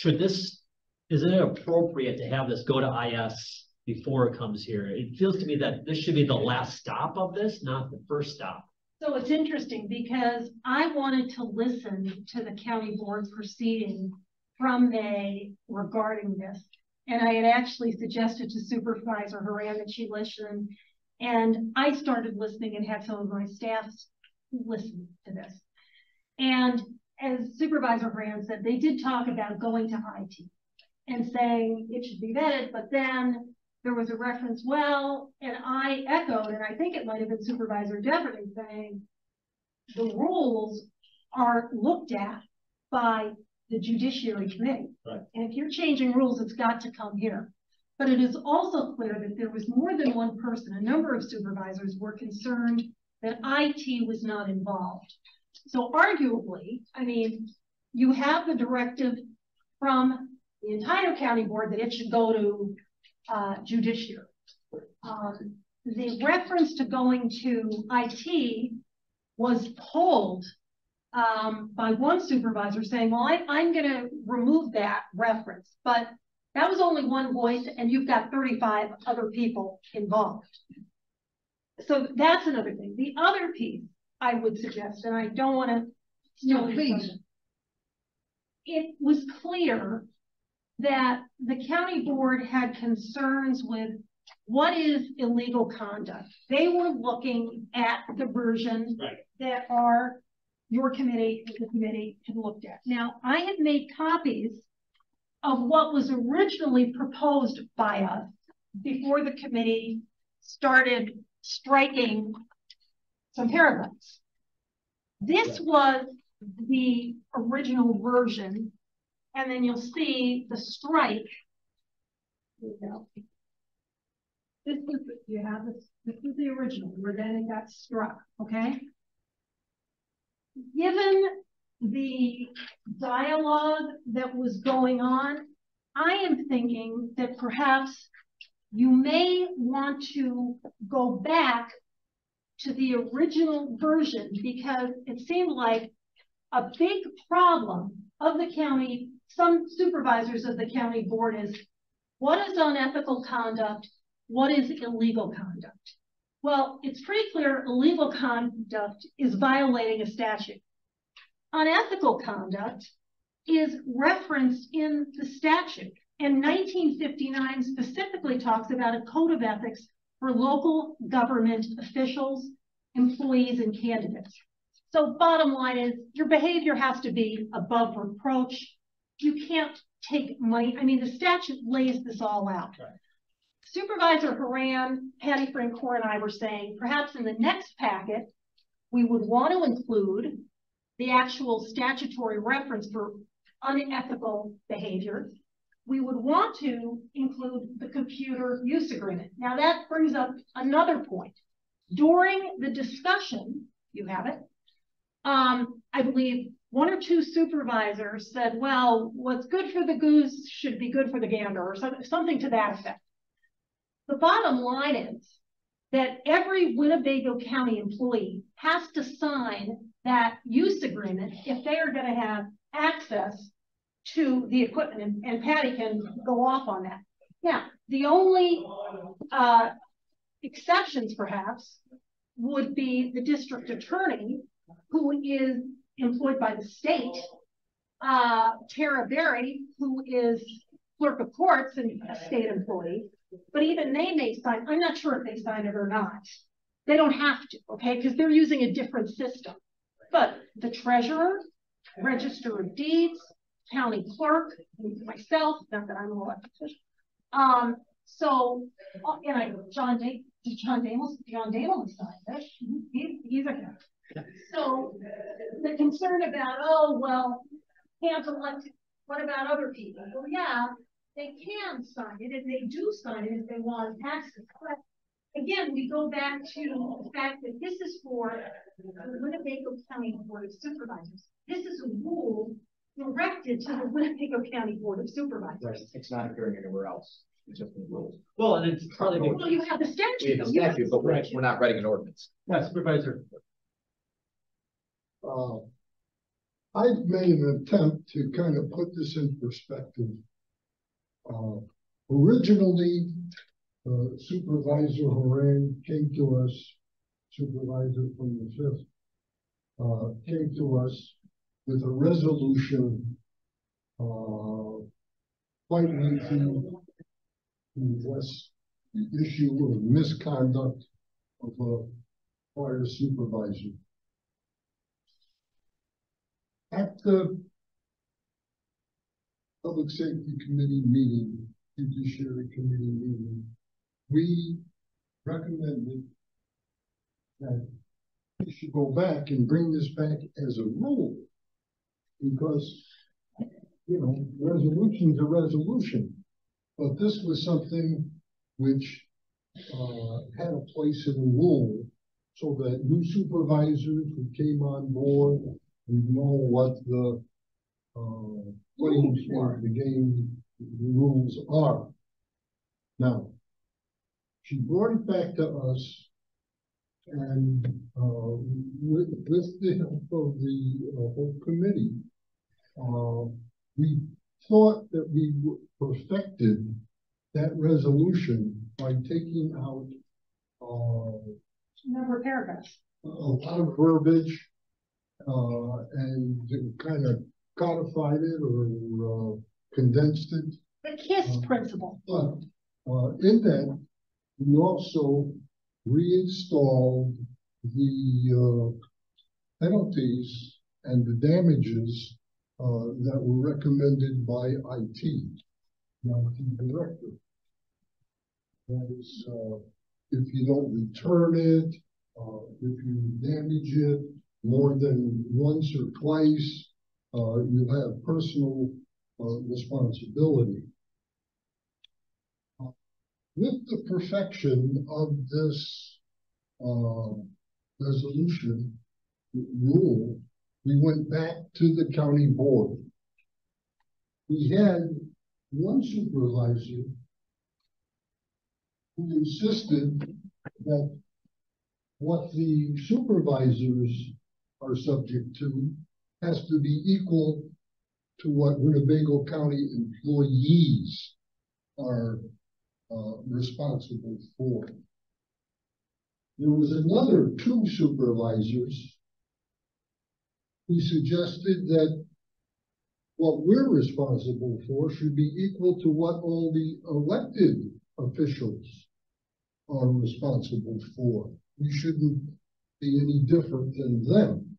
S1: is it appropriate to have this go to IS before it comes here? It feels to me that this should be the last stop of this, not the first stop.
S7: So it's interesting because I wanted to listen to the county board proceeding from May regarding this. And I had actually suggested to Supervisor Moran that she listen. And I started listening and had some of my staff listen to this. And as Supervisor Moran said, they did talk about going to IT and saying it should be vetted, but then there was a reference, well, and I echoed, and I think it might have been Supervisor Deverdy saying, the rules are looked at by the Judiciary Committee.
S1: Right.
S7: And if you're changing rules, it's got to come here. But it is also clear that there was more than one person, a number of supervisors were concerned that IT was not involved. So arguably, I mean, you have the directive from the entire county board that it should go to Judiciary. The reference to going to IT was pulled by one supervisor saying, well, I'm going to remove that reference, but that was only one voice and you've got 35 other people involved. So that's another thing. The other piece I would suggest, and I don't want to
S3: No, please.
S7: It was clear that the county board had concerns with what is illegal conduct. They were looking at the versions that your committee, the committee had looked at. Now, I had made copies of what was originally proposed by us before the committee started striking some paragraphs. This was the original version, and then you'll see the strike. Here we go. This is, you have this, this is the original, where then it got struck, okay? Given the dialogue that was going on, I am thinking that perhaps you may want to go back to the original version, because it seemed like a big problem of the county, some supervisors of the county board, is what is unethical conduct, what is illegal conduct? Well, it's pretty clear illegal conduct is violating a statute. Unethical conduct is referenced in the statute. And 1959 specifically talks about a code of ethics for local government officials, employees, and candidates. So bottom line is your behavior has to be above reproach. You can't take money. I mean, the statute lays this all out. Right. Supervisor Haran, Patty Francoeur, and I were saying perhaps in the next packet, we would want to include the actual statutory reference for unethical behavior. We would want to include the computer use agreement. Now that brings up another point. During the discussion, you have it, I believe one or two supervisors said, well, what's good for the goose should be good for the gander, or something to that effect. The bottom line is that every Winnebago County employee has to sign that use agreement if they are going to have access to the equipment, and Patty can go off on that. Now, the only exceptions perhaps would be the district attorney, who is employed by the state, Tara Berry, who is clerk of courts and a state employee, but even they may sign. I'm not sure if they sign it or not. They don't have to, okay, because they're using a different system. But the treasurer, register of deeds, county clerk, myself, not that I'm an elected official. So, and John Damos signed it. He's a guy. So the concern about, oh, well, can't elect, what about other people? Well, yeah, they can sign it, and they do sign it if they want access. But again, we go back to the fact that this is for the Winnebago County Board of Supervisors. This is a rule directed to the Winnebago County Board of Supervisors.
S2: Right. It's not appearing anywhere else. It's just in the rules.
S1: Well, and it's probably.
S7: Well, you have the statute.
S2: We have the statute, but we're not writing an ordinance.
S1: Yeah, Supervisor.
S10: I've made an attempt to kind of put this in perspective. Originally, Supervisor Haran came to us, supervisor from the 5th, came to us with a resolution quite lengthy to address the issue of misconduct of a prior supervisor. At the Public Safety Committee meeting, Judiciary Committee meeting, we recommended that we should go back and bring this back as a rule, because, you know, resolution's a resolution, but this was something which had a place in the rule, so that new supervisors who came on board, we know what the playing field, the game, the rules are. Now, she brought it back to us, and with the help of the whole committee, we thought that we perfected that resolution by taking out
S7: number of paragraphs.
S10: a lot of verbiage, and kind of codified it or condensed it.
S7: The KISS principle.
S10: But in that, we also reinstalled the penalties and the damages that were recommended by IT, the IT director. That is, if you don't return it, if you damage it more than once or twice, you have personal responsibility. With the perfection of this resolution rule, we went back to the county board. We had one supervisor who insisted that what the supervisors are subject to has to be equal to what Winnebago County employees are responsible for. There was another two supervisors who suggested that what we're responsible for should be equal to what all the elected officials are responsible for. We shouldn't be any different than them.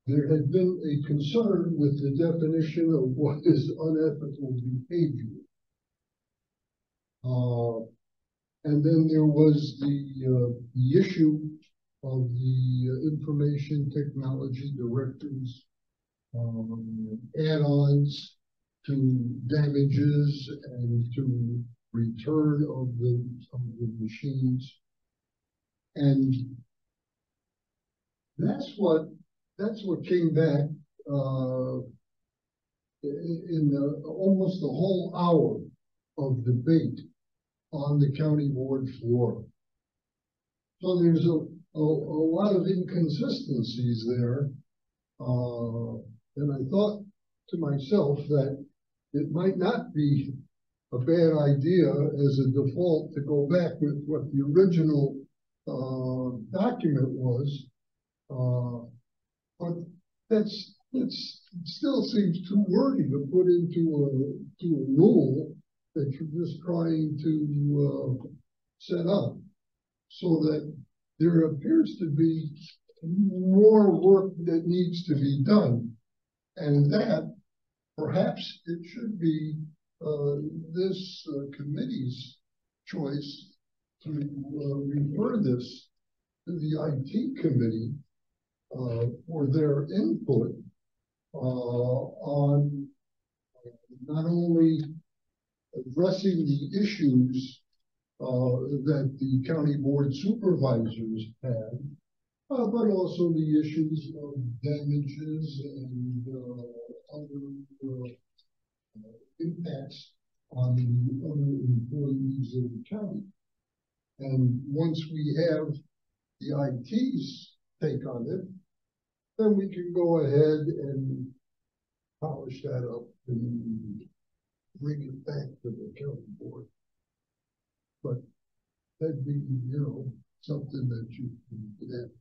S10: There had been a concern with the definition of what is unethical behavior. And then there was the issue of the information technology directors add-ons to damages and to return of the machines. And that's what came back in almost the whole hour of debate on the county board floor. So there's a lot of inconsistencies there. And I thought to myself that it might not be a bad idea as a default to go back with what the original document was. But it still seems too wordy to put into a rule that you're just trying to set up, so that there appears to be more work that needs to be done, and that perhaps it should be this committee's choice to refer this to the IT committee for their input on not only addressing the issues that the county board supervisors had, but also the issues of damages and other impacts on the other employees of the county. And once we have the IT's take on it, then we can go ahead and polish that up and bring it back to the county board. But that'd be, something that you can have.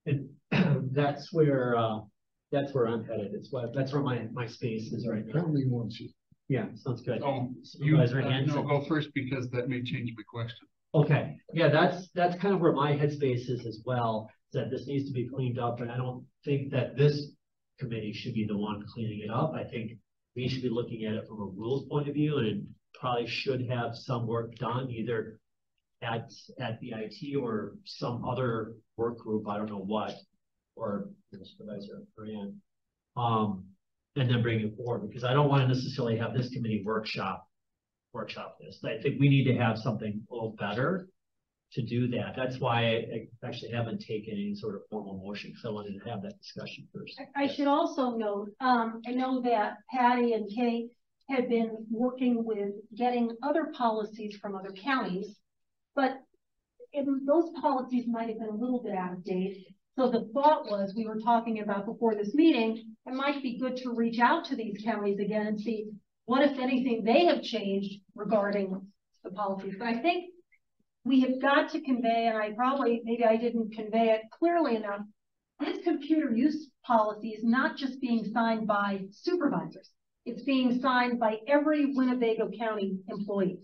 S1: And that's where I'm headed. That's where my space is right now.
S10: County wants you.
S1: Yeah, sounds good.
S4: Oh,
S1: Supervisor
S4: go first, because that may change my question.
S1: Okay, yeah, that's kind of where my headspace is as well, that this needs to be cleaned up, and I don't think that this committee should be the one cleaning it up. I think we should be looking at it from a rules point of view, and probably should have some work done either at the IT or some other work group, I don't know what, or Supervisor Fran, and then bring it forward, because I don't want to necessarily have this committee workshop this. I think we need to have something a little better to do that. That's why I actually haven't taken any sort of formal motion, because I wanted to have that discussion first.
S7: I should also note, I know that Patty and Kay had been working with getting other policies from other counties, but those policies might have been a little bit out of date. So the thought was, we were talking about before this meeting, it might be good to reach out to these counties again and see what, if anything, they have changed regarding the policies. But I think we have got to convey, and maybe I didn't convey it clearly enough, this computer use policy is not just being signed by supervisors. It's being signed by every Winnebago County employee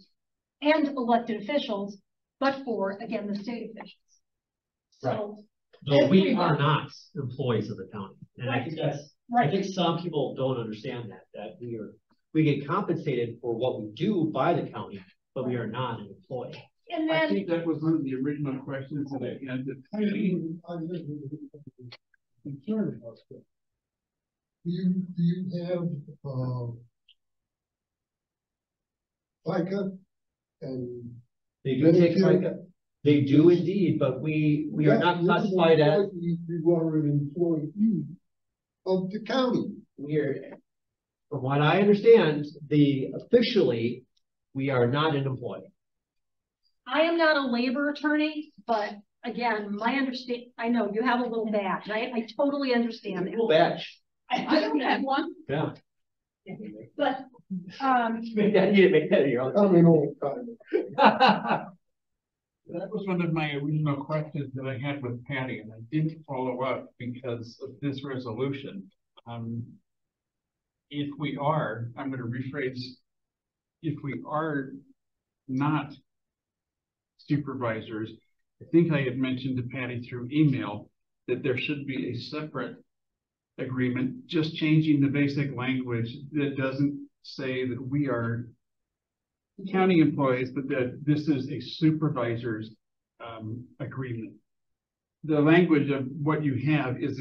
S7: and elected officials, but for, again, the state officials. So,
S1: No, we are not employees of the county. And I think that's,
S7: right.
S1: I think some people don't understand that we get compensated for what we do by the county, but we are not an employee.
S7: And
S4: I
S7: then,
S4: think that was one of the original questions that I had.
S10: I'm concerned about that. Do you have, FICA and?
S1: They do take FICA. They do indeed, but we are not classified as.
S10: You are an employee of the county.
S1: From what I understand, officially, we are not an employee.
S7: I am not a labor attorney, but again, I know you have a little badge, right? I totally understand.
S1: Little badge.
S7: I don't have one.
S1: Yeah.
S7: But,
S1: You need to make that your own.
S10: I'm an old timer.
S4: That was one of my original questions that I had with Patty, and I didn't follow up because of this resolution. If we are, I'm going to rephrase, if we are not supervisors, I think I had mentioned to Patty through email that there should be a separate agreement, just changing the basic language that doesn't say that we are county employees, but that this is a supervisor's agreement. The language of what you have is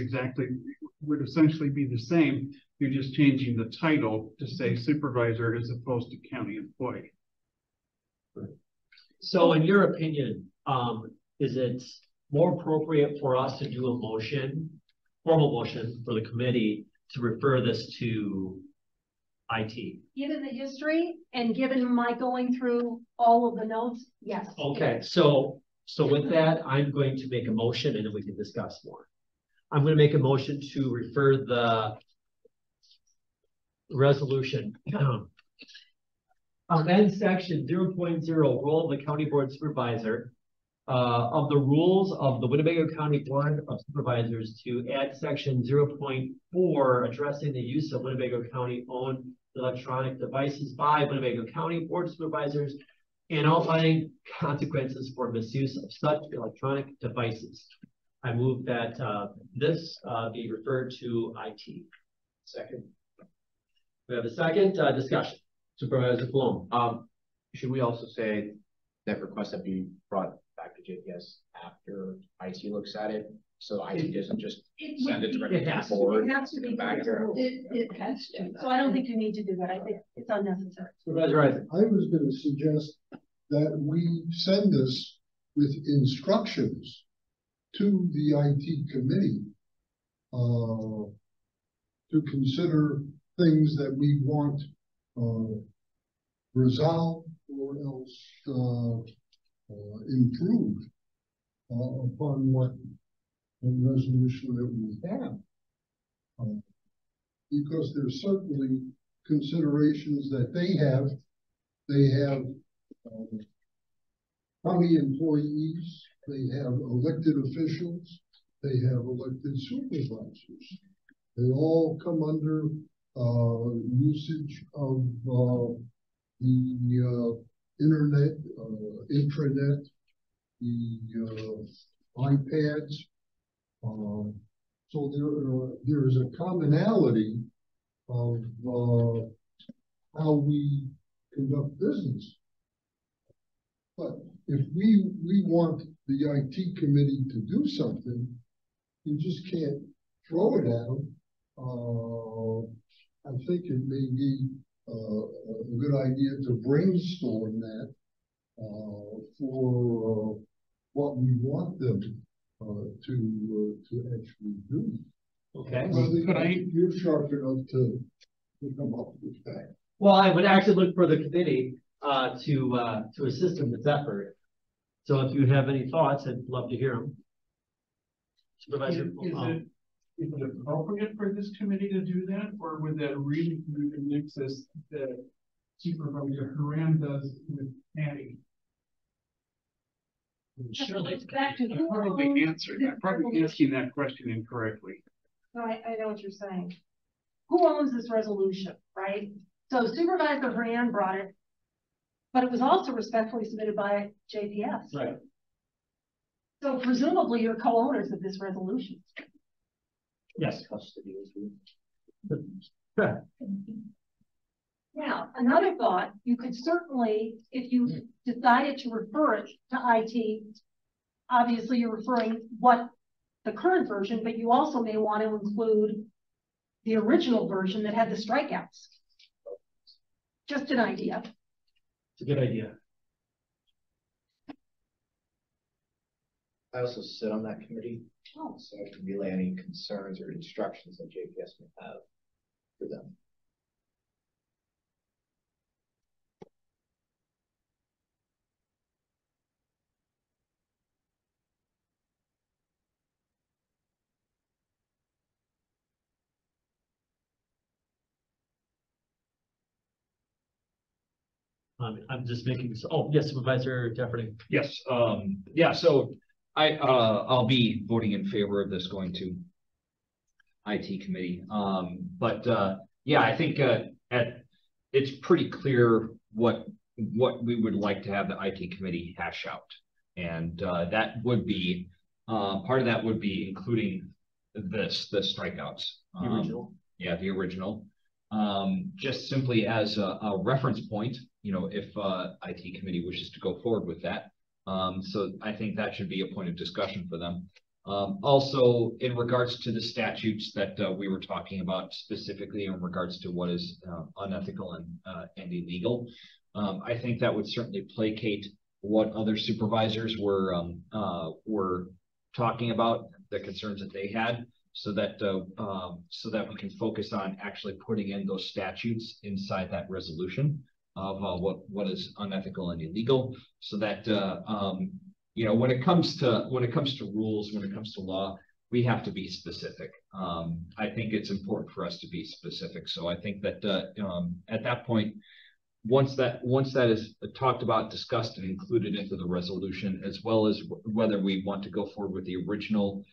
S4: would essentially be the same. You're just changing the title to say supervisor as opposed to county employee.
S1: So in your opinion, is it more appropriate for us to do a formal motion for the committee to refer this to IT?
S7: given the history and given my going through all of the notes, yes.
S1: Okay, so with that, I'm going to make a motion and then we can discuss more. I'm going to make a motion to refer the resolution. Amend section 0.0, role of the county board supervisor of the rules of the Winnebago County Board of Supervisors to add section 0.4 addressing the use of Winnebago County owned electronic devices by Winnebago County Board of Supervisors and outlining consequences for misuse of such electronic devices. I move that this be referred to IT.
S2: Second.
S1: We have a second discussion. Supervisor Blum.
S2: Should we also say that request that be brought back to JPS after IT looks at it? So IT doesn't just send it directly to the board.
S7: It has to be
S2: back here.
S3: It has to.
S7: So I don't think you need to do that. I think it's unnecessary.
S1: Supervisor Isaac.
S10: I was going to suggest that we send this with instructions to the IT committee to consider things that we want resolved or else improved upon what the resolution that we have. Because there's certainly considerations that they have. They have county employees, they have elected officials, they have elected supervisors. They all come under usage of the internet, intranet, the iPads. So there is a commonality of how we conduct business. But if we want the IT committee to do something, you just can't throw it at them. I think it may be a good idea to brainstorm that for what we want them to actually do.
S1: Okay.
S10: You're sharp enough to come up with that.
S1: Well, I would actually look for the committee to assist in this effort. So if you have any thoughts, I'd love to hear them. Supervisor,
S4: Is it appropriate for this committee to do that, or would that really be the nexus that Supervisor Haran does with Patty?
S1: Surely.
S7: Back to
S4: I
S7: who
S4: probably
S7: owns
S4: answered,
S7: this
S4: I'm probably
S7: resolution?
S4: asking that question incorrectly.
S7: No, I know what you're saying. Who owns this resolution, right? So Supervisor Fran brought it, but it was also respectfully submitted by JPS.
S1: Right.
S7: So presumably you're co-owners of this resolution.
S1: Yes.
S7: Now, another thought, you could certainly, if you decided to refer it to IT, obviously you're referring what the current version, but you also may want to include the original version that had the strikeouts. Just an idea.
S1: It's a good idea.
S2: I also sit on that committee,
S7: Oh.
S2: so I can relay any concerns or instructions that JPS may have for them.
S1: I'm just making this, oh, yes, Supervisor Jeffrey.
S5: Yes, yeah, so I'll be voting in favor of this going to IT committee. Yeah, I think it's pretty clear what we would like to have the IT committee hash out. And that would be, part of that would be including the strikeouts.
S1: The original.
S5: Yeah, the original. Just simply as a reference point, you know, if IT committee wishes to go forward with that. So I think that should be a point of discussion for them. Also, in regards to the statutes that we were talking about, specifically in regards to what is unethical and illegal, I think that would certainly placate what other supervisors were talking about, the concerns that they had, so that we can focus on actually putting in those statutes inside that resolution of what is unethical and illegal, so that you know, when it comes to rules, when it comes to law, we have to be specific. I think it's important for us to be specific. So I think that at that point, once that is talked about, discussed, and included into the resolution, as well as whether we want to go forward with the original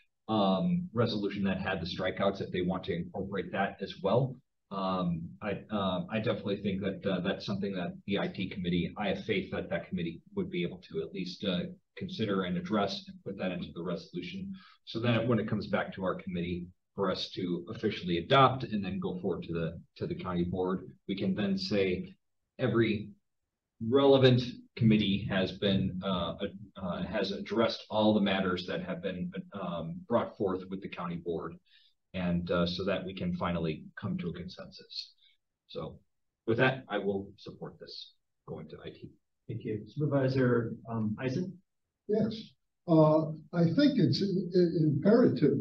S5: resolution that had the strikeouts, if they want to incorporate that as well. I definitely think that that's something that the IT committee, I have faith that that committee would be able to at least consider and address and put that into the resolution, so that when it comes back to our committee for us to officially adopt and then go forward to the county board, we can then say every relevant committee has been has addressed all the matters that have been brought forth with the county board, and so that we can finally come to a consensus. So with that, I will support this going to IT.
S1: Thank you. Supervisor Eisen?
S10: Yes, I think it's imperative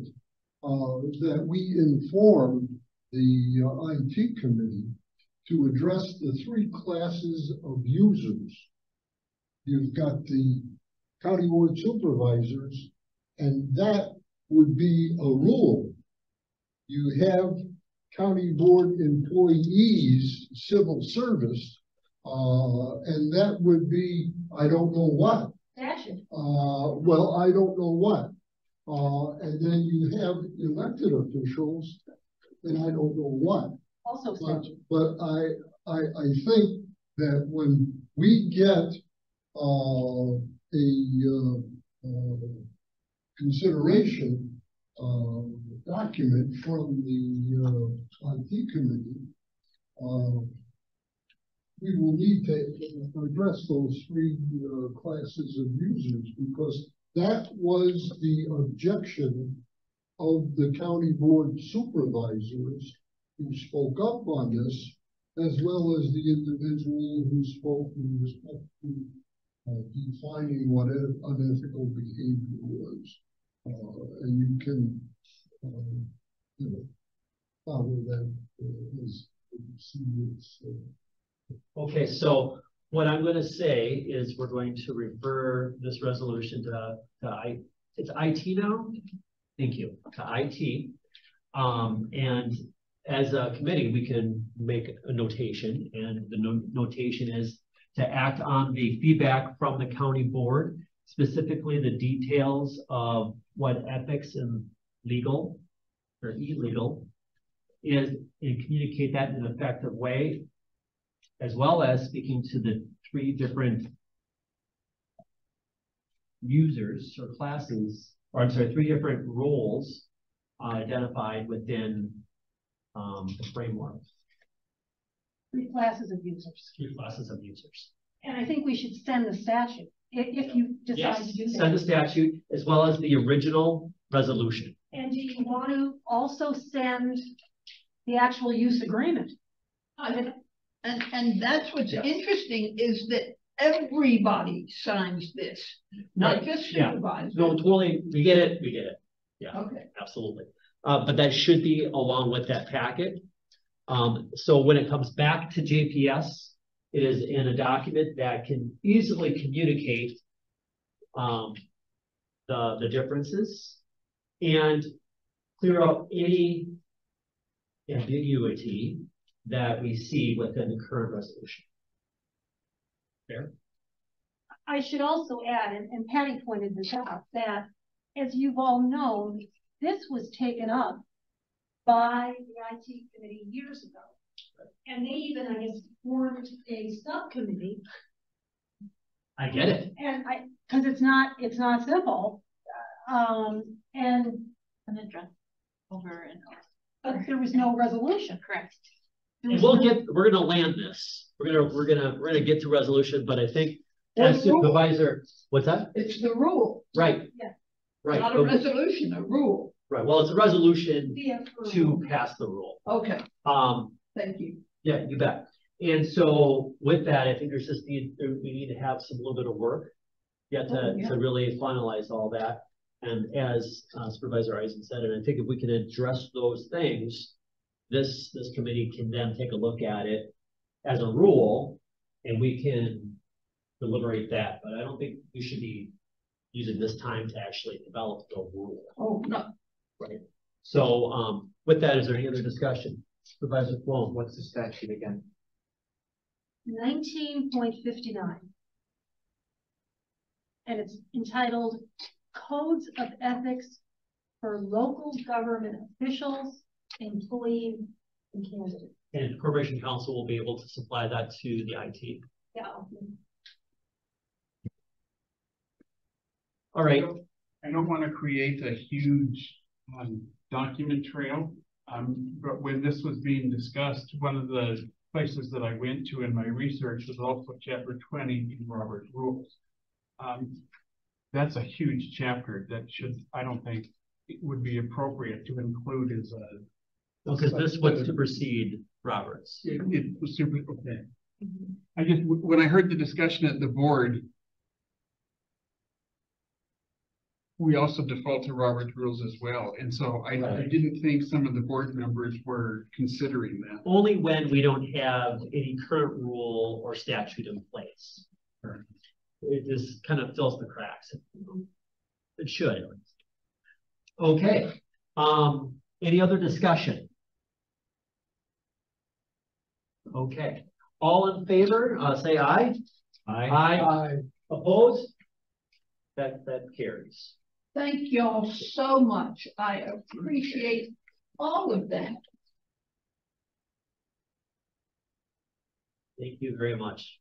S10: that we inform the IT committee to address the three classes of users. You've got the county board supervisors, and that would be a rule. You have county board employees, civil service, and that would be, I don't know what. Well, I don't know what. And then you have elected officials, and I don't know what.
S7: Also,
S10: but I think that when we get consideration document from the IT committee, we will need to address those three classes of users, because that was the objection of the county board supervisors who spoke up on this, as well as the individual who spoke in respect to defining what unethical behavior was. And you can follow that as you see this.
S1: Okay, so what I'm going to say is we're going to refer this resolution to it's IT now? Thank you, to IT. And as a committee, we can make a notation, and the notation is to act on the feedback from the county board, specifically the details of what ethics and legal or illegal is, and communicate that in an effective way, as well as speaking to the 3 different users or classes, or I'm sorry, 3 different roles identified within the framework.
S7: 3 classes of users.
S1: 3 classes of users.
S7: And I think we should send the statute if you decide
S1: Yes,
S7: to do that.
S1: send the statute as well as the original resolution.
S7: And do you want to also send the actual use agreement?
S3: And that's what's
S1: Yes.
S3: interesting is that everybody signs this, not just
S1: Yeah.
S3: supervisors.
S1: No, totally, we get it, Yeah,
S3: Okay.
S1: absolutely. But that should be along with that packet. So when it comes back to JPS, it is in a document that can easily communicate the differences and clear up any ambiguity that we see within the current resolution. Fair?
S7: I should also add, and Patty pointed this out, that as you've all known, this was taken up by the IT committee years ago. And they even, I guess, formed a subcommittee.
S1: I get it.
S7: And because it's not simple. And
S6: address over and over.
S7: but there was no resolution.
S6: Correct.
S1: And we're gonna land this. We're gonna get to resolution, but I think as supervisor, what's that?
S3: It's the rule,
S1: Right.
S7: Yeah.
S1: Right.
S3: not a resolution, a rule.
S1: Right. Well, it's a resolution
S7: Yeah.
S1: to pass the rule.
S3: Okay, thank you.
S1: Yeah, you bet. And so with that, I think there's just we need to have some little bit of work yet to really finalize all that. And as Supervisor Eisen said, and I think if we can address those things, this committee can then take a look at it as a rule, and we can deliberate that. But I don't think we should be using this time to actually develop the rule.
S3: Oh, no.
S1: Right. So with that, is there any other discussion? Supervisor Sloan.
S2: What's the statute again?
S7: 19.59. And it's entitled Codes of Ethics for Local Government Officials, Employees, and Candidates.
S1: And Corporation Council will be able to supply that to the IT.
S7: Yeah.
S1: All right.
S4: I don't want to create a huge document trail, but when this was being discussed, one of the places that I went to in my research was also chapter 20 in Robert's Rules. That's a huge chapter that I don't think it would be appropriate to include as a.
S1: Because this would supersede Roberts.
S4: It was super, okay. I just, when I heard the discussion at the board, we also default to Robert's rules as well. And so I didn't think some of the board members were considering that.
S1: Only when we don't have any current rule or statute in place.
S4: Sure.
S1: It just kind of fills the cracks. It should. Okay. Any other discussion? Okay. All in favor, say aye.
S5: Aye.
S1: Aye. Opposed? That carries.
S3: Thank y'all so much. I appreciate all of that.
S1: Thank you very much.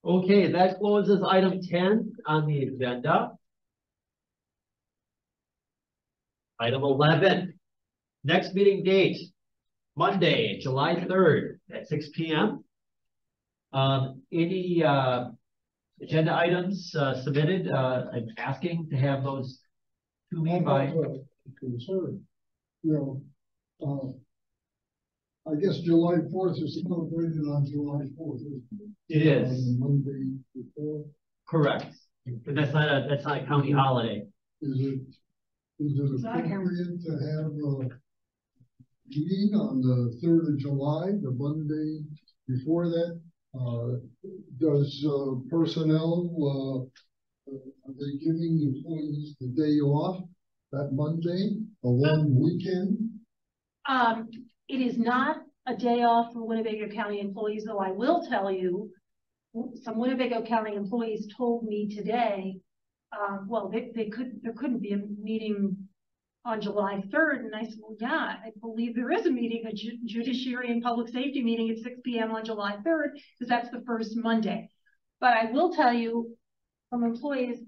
S1: Okay, that closes item 10 on the agenda. Item 11, next meeting date, Monday, July 3rd at 6 p.m. Any agenda items submitted? I'm asking to have those to me by.
S10: Concern, you know, I guess July 4th is celebrated on July 4th.
S1: It is.
S10: On the Monday before.
S1: Correct. But that's not a county holiday.
S10: Is it appropriate to have a meeting on the 3rd of July, the Monday before that? Does personnel, are they giving employees the day off that Monday, a long weekend?
S7: It is not a day off for Winnebago County employees, though I will tell you, some Winnebago County employees told me today well, there couldn't be a meeting on July 3rd. And I said, well, yeah, I believe there is a meeting, a Judiciary and Public Safety meeting at 6 p.m. on July 3rd, because that's the first Monday. But I will tell you, from employees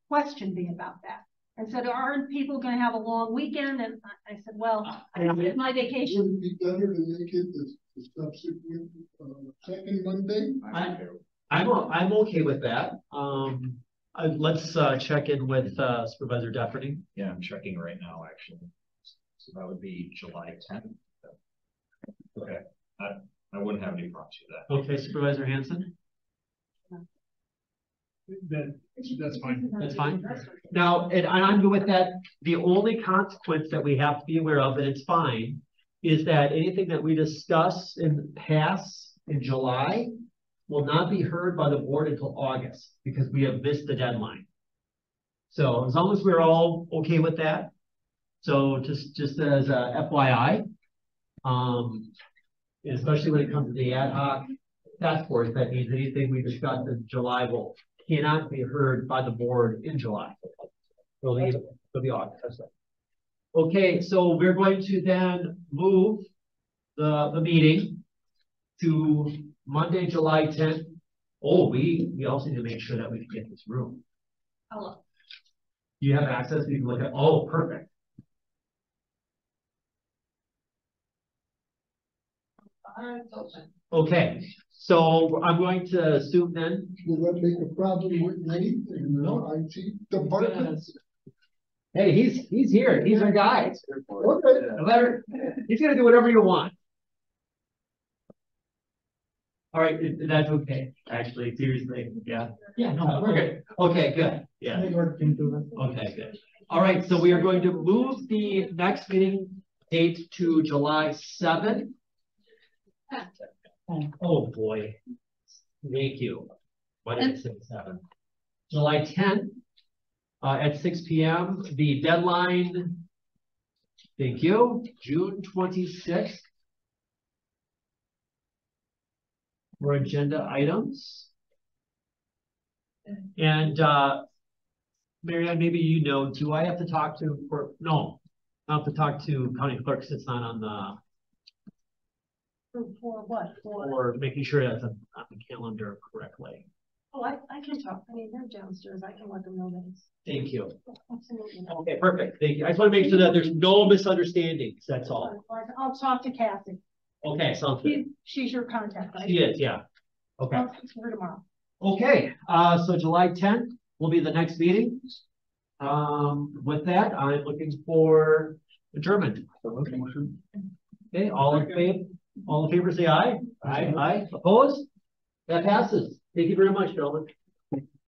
S7: questioned me about that and said, aren't people going to have a long weekend? And I said, well, I have my vacation.
S10: Would it be better to make it the subsequent, second Monday?
S1: I'm okay with that. Let's check in with Supervisor Deputy.
S5: Yeah, I'm checking right now, actually. So that would be July 10th. Okay, I wouldn't have any problems with that.
S1: Okay, Supervisor Hanson?
S4: That's fine.
S1: That's fine. Now, and I'm good with that. The only consequence that we have to be aware of, and it's fine, is that anything that we discuss and pass in July will not be heard by the board until August, because we have missed the deadline. So as long as we're all okay with that. So just as a FYI, especially when it comes to the ad hoc task force, that means anything we discuss in July cannot be heard by the board in July. It'll be August. That's right. Okay, so we're going to then move the meeting to Monday, July 10th. Oh, we also need to make sure that we can get this room.
S7: Hello.
S1: You have access, you can look at, oh, perfect. Okay, so I'm going to assume then.
S10: Will that make a problem with Nate and the IT department?
S1: Hey, he's here. He's our guy.
S10: Okay.
S1: He's gonna do whatever you want. All right, that's okay. Actually, seriously, yeah. Yeah, no, we're good. Okay, good. Yeah. Okay, good. All right, so we are going to move the next meeting date to July 7th. Oh, boy. Thank you. Why did I say 7? July 10th at 6 p.m. The deadline, thank you, June 26th. For agenda items. And Marianne, maybe you know, do I have to talk to, no, I have to talk to county clerks. It's not on the.
S7: For what?
S1: For making sure that's on the calendar correctly.
S7: Oh, I can talk. I mean, they're downstairs. I can let them know that it's.
S1: Thank you.
S7: Absolutely.
S1: Okay, perfect. Thank you. I just want to make sure that there's no misunderstandings. That's all.
S7: I'll talk to Kathy.
S1: Okay, sounds good.
S7: She's your contact, right?
S1: She is, yeah. Okay.
S7: I'll talk to her tomorrow.
S1: Okay, so July 10th will be the next meeting. With that, I'm looking for adjournment. Okay, all in favor say aye. Aye. Opposed? That passes. Thank you very much, gentlemen.